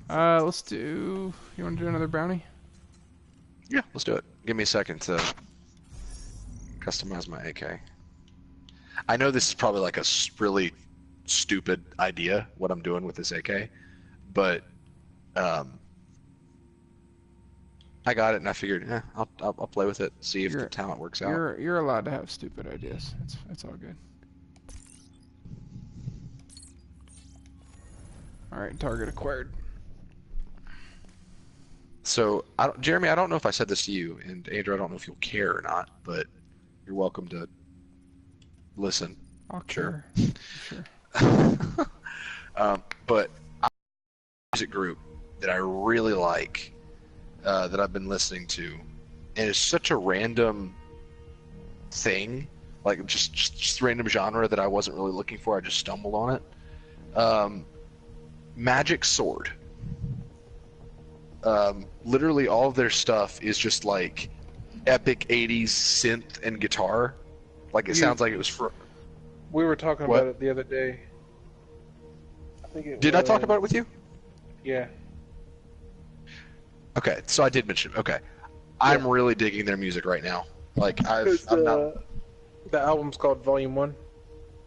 Let's do... You want to do another brownie? Yeah, let's do it. Give me a second to customize my AK. I know this is probably like a really stupid idea, what I'm doing with this AK, but I got it and I figured, I'll play with it, see if the talent works out. You're allowed to have stupid ideas. It's all good. All right, target acquired. So, Jeremy, I don't know if I said this to you, and Andrew, I don't know if you'll care or not, but you're welcome to listen. I'll Sure. care. Sure. But a music group that I really like, that I've been listening to, and it's such a random thing, like just random genre that I wasn't really looking for. I just stumbled on it. Magic Sword. Literally all of their stuff is just like epic 80s synth and guitar. Like, it sounds like it was for... We were talking What? about it the other day. I think it Did I talk about it with you? Yeah. Okay, so I did mention it. Okay. I'm really digging their music right now. Like, I'm not... The album's called Volume 1.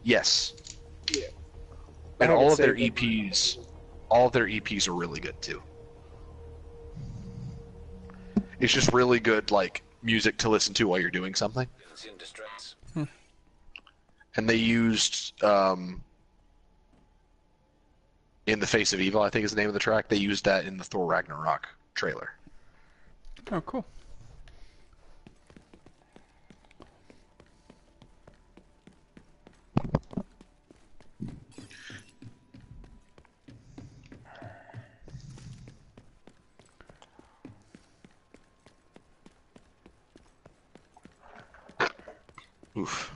Yes. Yeah. And I all of haven't their saved them. EPs, all of their EPs are really good too. It's just really good, like, music to listen to while you're doing something. Is in distress. And they used, In the Face of Evil, I think is the name of the track. They used that in the Thor Ragnarok trailer. Oh, cool. Oof.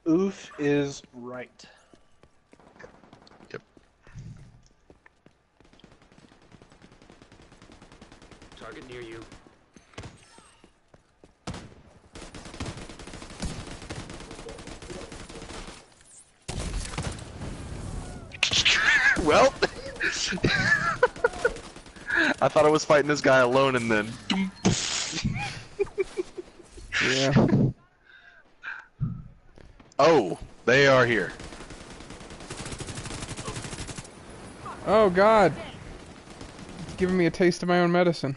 Oof is right. Yep. Target near you. Well, I thought I was fighting this guy alone, and then. Yeah. Oh, they are here. Oh God. It's giving me a taste of my own medicine.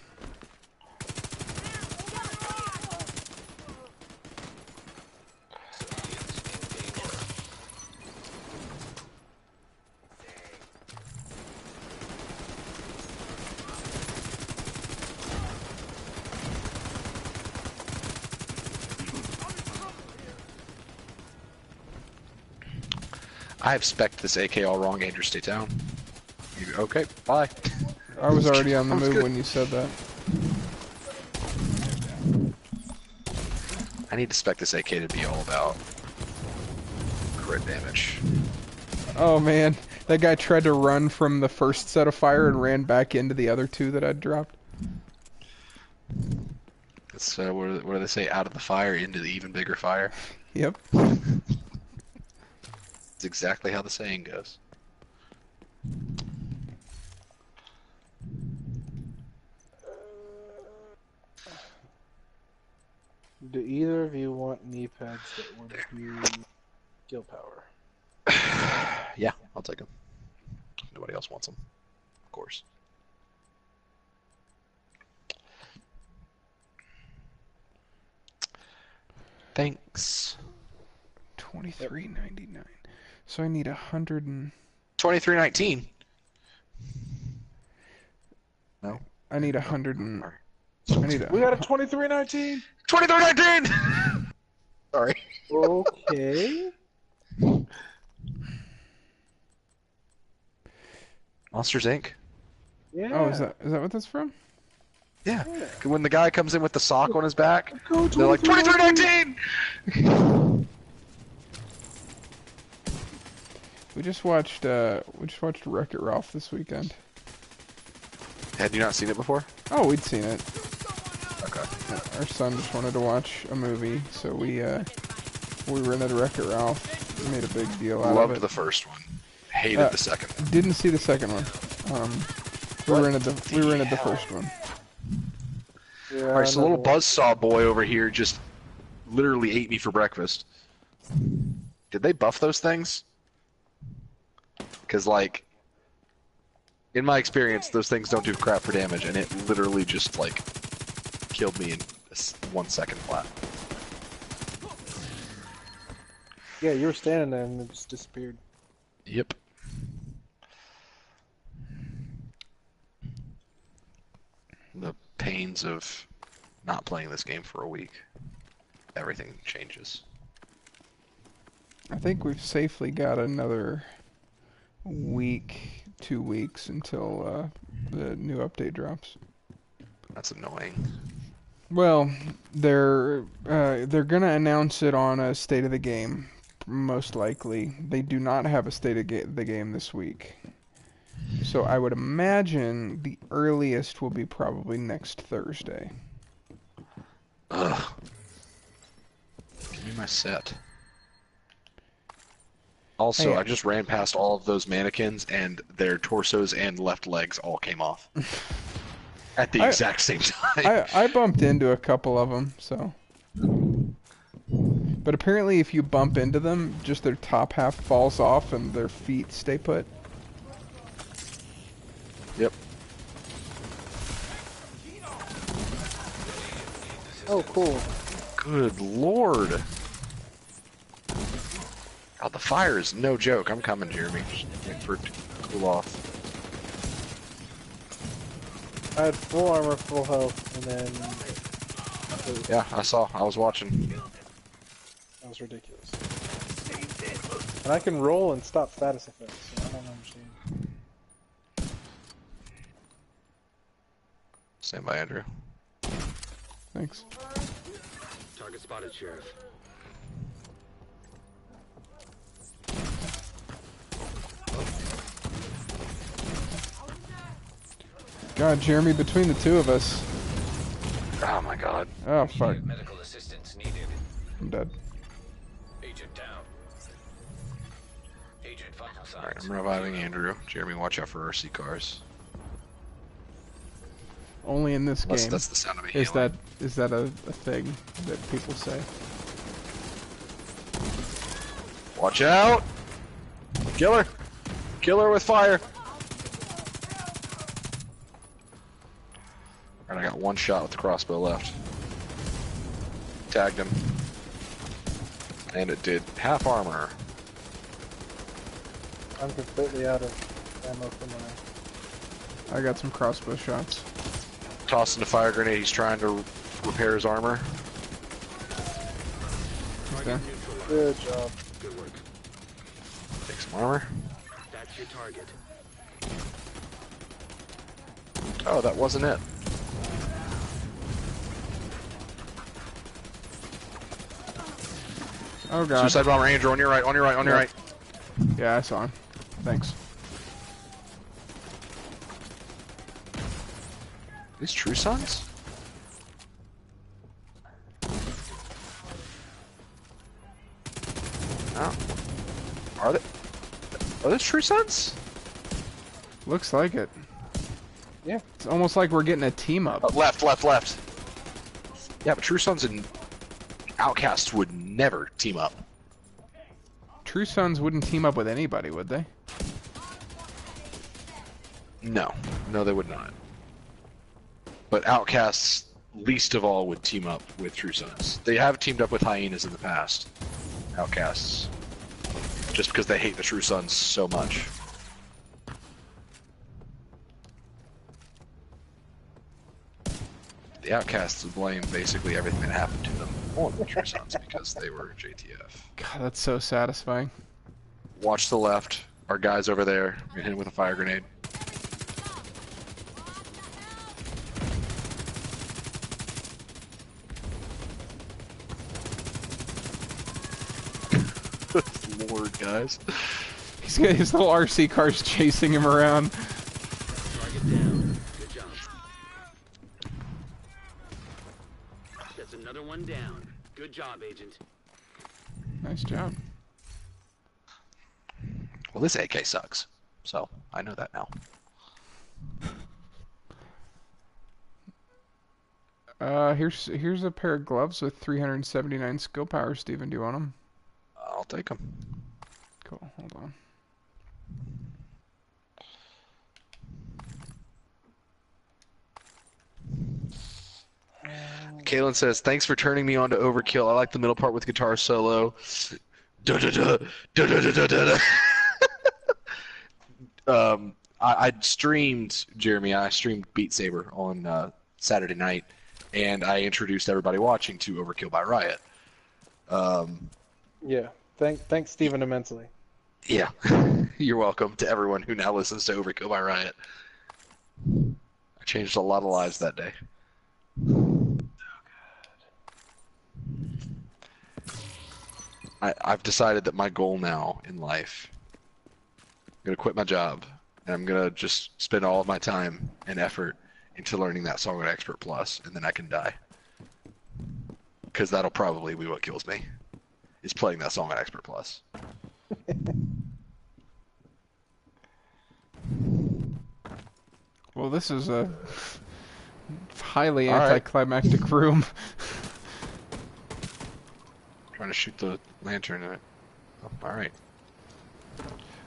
I have spec'd this AK all wrong, Andrew. Stay down. Okay, bye. I was already on the Sounds move good. when you said that. I need to spec this AK to be all about crit damage. Oh man, that guy tried to run from the first set of fire and ran back into the other two that I'd dropped. It's what do they say? Out of the fire into the even bigger fire. Yep. It's exactly how the saying goes. Do either of you want knee pads that would do skill power? Yeah, I'll take them. Nobody else wants them, of course. Thanks. 23.99. So I need 100 and 2319. No. I need 100 and I need We got a 2319. 2319. Sorry. Okay. Monsters Inc. Yeah. Oh, is that what that's from? Yeah. When the guy comes in with the sock on his back, Go they're like 2319. We just watched Wreck-It Ralph this weekend. Had you not seen it before? Oh, we'd seen it. Okay. Our son just wanted to watch a movie, so we rented Wreck-It Ralph. Made a big deal out Loved of it. the first one. Hated the second one. Didn't see the second one. We rented the first one. Yeah, Alright, so little buzzsaw boy over here just literally ate me for breakfast. Did they buff those things? Because, like, in my experience, those things don't do crap for damage, and it literally just, like, killed me in 1 second flat. Yeah, you were standing there and it just disappeared. Yep. The pains of not playing this game for a week. Everything changes. I think we've safely got another week, 2 weeks until the new update drops. That's annoying. Well, they're gonna announce it on a State of the Game, most likely. They do not have a State of the Game this week, so I would imagine the earliest will be probably next Thursday. Ugh. Give me my set. Also, Hey. I just ran past all of those mannequins, and their torsos and left legs all came off. At the exact same time. I bumped into a couple of them, so. But apparently if you bump into them, just their top half falls off and their feet stay put. Yep. Oh, cool. Good lord. God, the fire is no joke. I'm coming, Jeremy. Just wait for it to cool off. I had full armor, full health, and then Yeah, I saw. I was watching. that was ridiculous. And I can roll and stop status effects, so I don't understand. Stand by, Andrew. Thanks. Target spotted, Sheriff. God, Jeremy, between the two of us. Oh my god. Oh, fuck. Medical assistance needed. I'm dead. Agent down. Agent vital signs. Alright, I'm reviving Andrew. Jeremy, watch out for RC cars. Only in this game That's the sound of me is healing. that a thing that people say. Watch out! Killer! Killer with fire! And I got one shot with the crossbow left. Tagged him. And it did half armor. I'm completely out of ammo for mine. I got some crossbow shots. Tossing a fire grenade, he's trying to repair his armor. Okay. Good job. Good work. Take some armor. That's your target. Oh, that wasn't it. Oh god. Suicide bomber, Andrew, on your right, on your right, on your Yeah. right. Yeah, I saw him. Thanks. These True Sons? Oh. Are those True Sons? Looks like it. Yeah. It's almost like we're getting a team up. Oh, left. Yeah, but True Sons and Outcasts would never team up. True Sons wouldn't team up with anybody, would they? No, they would not. But Outcasts, least of all, would team up with True Sons. They have teamed up with Hyenas in the past. Outcasts. Just because they hate the True Sons so much. The Outcasts would blame basically everything that happened to them on the True Sons because they were JTF. God, that's so satisfying. Watch the left. Our guy's over there. We're gonna hit him with a fire grenade. Lord, guys. He's got his little RC cars chasing him around. Target down. Good job. That's another one down. Good job, Agent. Nice job. Well, this AK sucks, so I know that now. Here's a pair of gloves with 379 skill power, Steven. Do you want them? I'll take them. Cool, hold on. Kalen says, "Thanks for turning me on to Overkill. I like the middle part with guitar solo." Da da da da da da da da. I streamed Jeremy. I streamed Beat Saber on Saturday night, and I introduced everybody watching to Overkill by Riot. Yeah. Thanks, Steven, immensely. Yeah, you're welcome to everyone who now listens to Overkill by Riot. I changed a lot of lives that day. I've decided that my goal now in life, I'm going to quit my job, and I'm going to just spend all of my time and effort into learning that song on Expert Plus, and then I can die. Because that'll probably be what kills me, is playing that song on Expert Plus. Well, this is a highly All right. anticlimactic room. Trying to shoot the lantern in it. Oh, alright.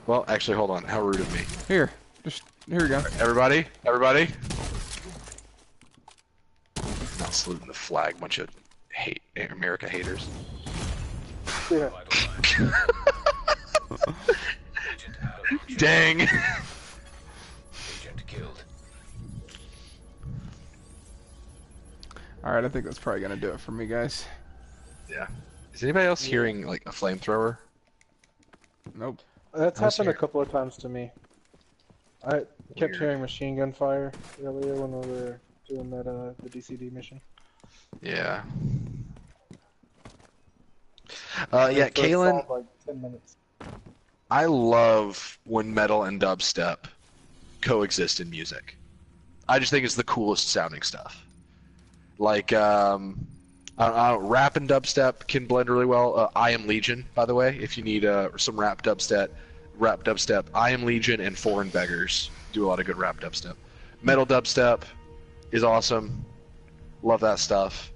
Well, actually, hold on. How rude of me. Here we go. Everybody? Not saluting the flag, bunch of America haters. Yeah. Dang! Agent killed. Alright, I think that's probably gonna do it for me, guys. Yeah. Is anybody else hearing, like, a flamethrower? Nope. That's How's happened a your- couple of times to me. I kept Weird. hearing machine gun fire earlier when we were doing that the DCD mission. Yeah. Yeah, So it Kalen, solved, like 10 minutes. I love when metal and dubstep coexist in music. I just think it's the coolest sounding stuff. Like, rap and dubstep can blend really well. I Am Legion, by the way, if you need some rap dubstep, I Am Legion and Foreign Beggars do a lot of good rap dubstep. Metal dubstep is awesome. Love that stuff.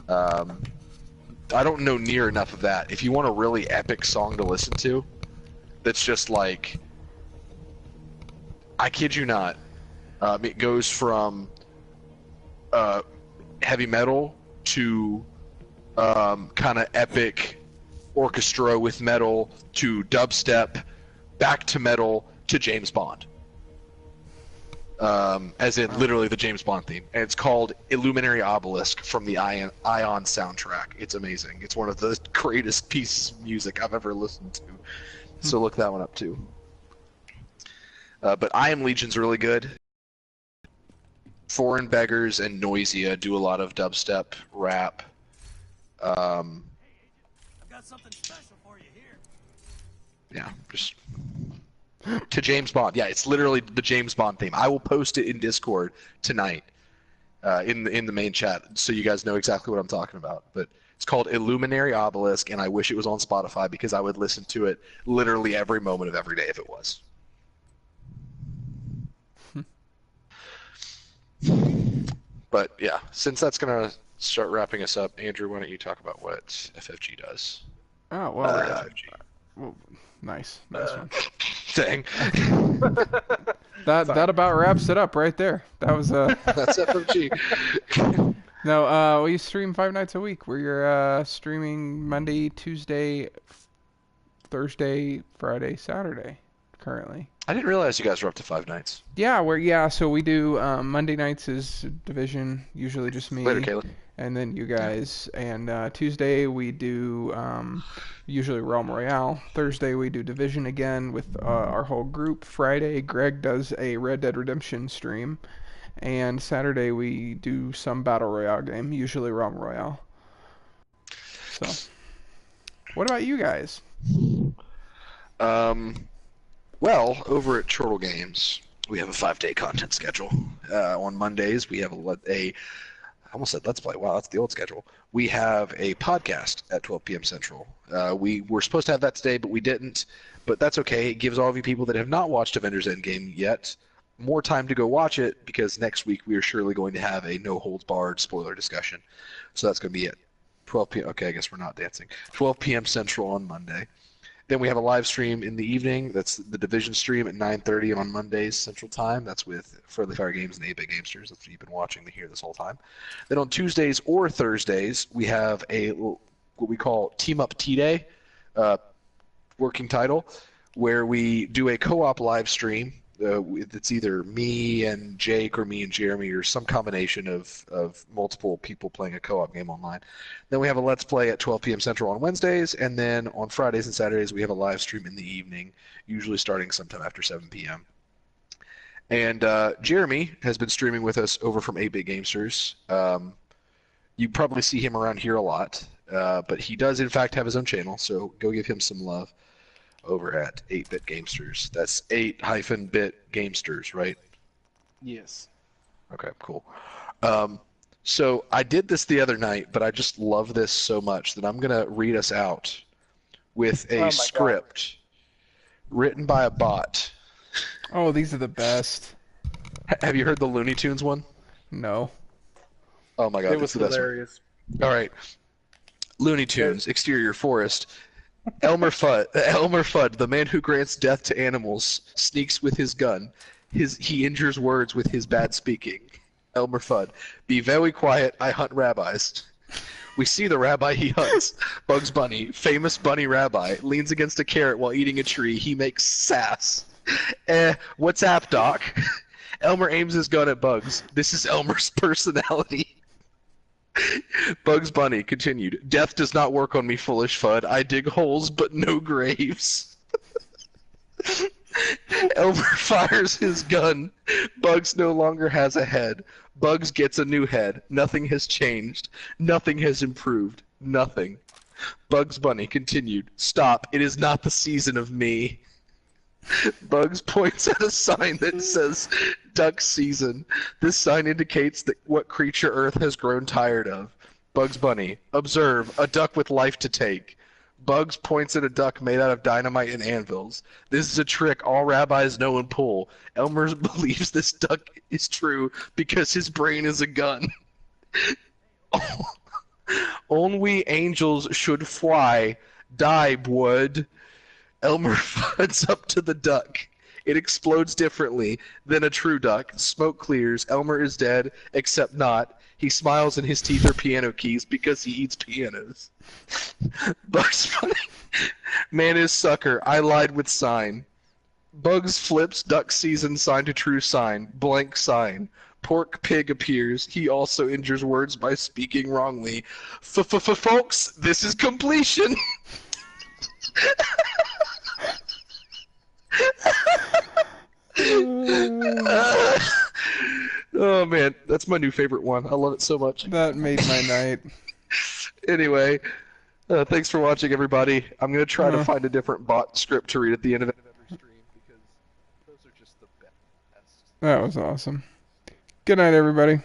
I don't know near enough of that. If you want a really epic song to listen to, that's just like, I kid you not, it goes from heavy metal to kind of epic orchestra with metal to dubstep, back to metal to James Bond. As in literally the James Bond theme. And it's called Illuminary Obelisk from the Ion soundtrack. It's amazing. It's one of the greatest pieces of music I've ever listened to. So look that one up too. But I Am Legion's really good. Foreign Beggars and Noisia do a lot of dubstep rap. I've got something special for you here. Yeah, just to James Bond. Yeah, it's literally the James Bond theme. I will post it in Discord tonight, in the main chat, so you guys know exactly what I'm talking about. But it's called Illuminary Obelisk, and I wish it was on Spotify because I would listen to it literally every moment of every day if it was. But yeah, since that's gonna start wrapping us up, Andrew, why don't you talk about what FFG does? Oh well, FFG. well, nice one. Dang. That about wraps it up right there. That was That's FFG. No, we stream 5 nights a week. We're streaming Monday, Tuesday, Thursday, Friday, Saturday currently. I didn't realize you guys were up to 5 nights. Yeah, so we do Monday nights is Division, usually just me. Later, Caleb. And then you guys. And Tuesday we do usually Realm Royale. Thursday we do Division again with our whole group. Friday Greg does a Red Dead Redemption stream. And Saturday we do some Battle Royale game, usually Realm Royale. So, what about you guys? Well, over at Chortle Games, we have a 5-day content schedule. On Mondays, we have I almost said Let's Play. Wow, that's the old schedule. We have a podcast at 12 p.m. Central. We were supposed to have that today, but we didn't. But that's okay. It gives all of you people that have not watched Avengers Endgame yet more time to go watch it, because next week we are surely going to have a no-holds-barred spoiler discussion. So that's going to be at 12 p.m. Okay, I guess we're not dancing. 12 p.m. Central on Monday. Then we have a live stream in the evening. That's the Division stream at 9:30 on Mondays Central Time. That's with Friendly Fire Games and 8-Bit Gamesters. That's what you've been watching to hear this whole time. Then on Tuesdays or Thursdays, we have what we call Team Up T-Day, working title, where we do a co-op live stream. It's either me and Jake or me and Jeremy or some combination of multiple people playing a co-op game online. Then we have a Let's Play at 12 p.m. Central on Wednesdays, and then on Fridays and Saturdays we have a live stream in the evening, usually starting sometime after 7 p.m. And Jeremy has been streaming with us over from 8-Bit Gamesters. You probably see him around here a lot, but he does in fact have his own channel, so go give him some love over at 8-Bit Gamesters. That's 8-Bit Gamesters, right? Yes. Okay, cool. So I did this the other night, but I just love this so much that I'm going to read us out with a script written by a bot. Oh, these are the best. Have you heard the Looney Tunes one? No. Oh my god, It was it's the best hilarious. one. All right. Looney Tunes, exterior forest. Elmer Fudd, the man who grants death to animals, sneaks with his gun. He injures words with his bad speaking. Elmer Fudd, be very quiet, I hunt rabbis. We see the rabbi he hunts. Bugs Bunny, famous bunny rabbi, leans against a carrot while eating a tree. He makes sass. What's up, Doc? Elmer aims his gun at Bugs. This is Elmer's personality. Bugs Bunny continued. Death does not work on me, foolish Fudd. I dig holes, but no graves. Elmer fires his gun. Bugs no longer has a head. Bugs gets a new head. Nothing has changed. Nothing has improved. Nothing. Bugs Bunny continued, "Stop, it is not the season of me." Bugs points at a sign that says duck season. This sign indicates that what creature Earth has grown tired of. Bugs Bunny, observe, a duck with life to take. Bugs points at a duck made out of dynamite and anvils. This is a trick all rabbis know and pull. Elmer believes this duck is true because his brain is a gun. Only angels should fly. Die, would. Elmer floods up to the duck. It explodes differently than a true duck. Smoke clears. Elmer is dead, except not. He smiles and his teeth are piano keys because he eats pianos. Bugs Bunny. Man is sucker. I lied with sign. Bugs flips duck season sign to true sign. Blank sign. Pork pig appears. He also injures words by speaking wrongly. Folks, this is completion. Oh man, that's my new favorite one. I love it so much. That made my night. Anyway, thanks for watching, everybody. I'm gonna try to find a different bot script to read at the end of every stream because those are just the best. That was awesome. Good night, everybody.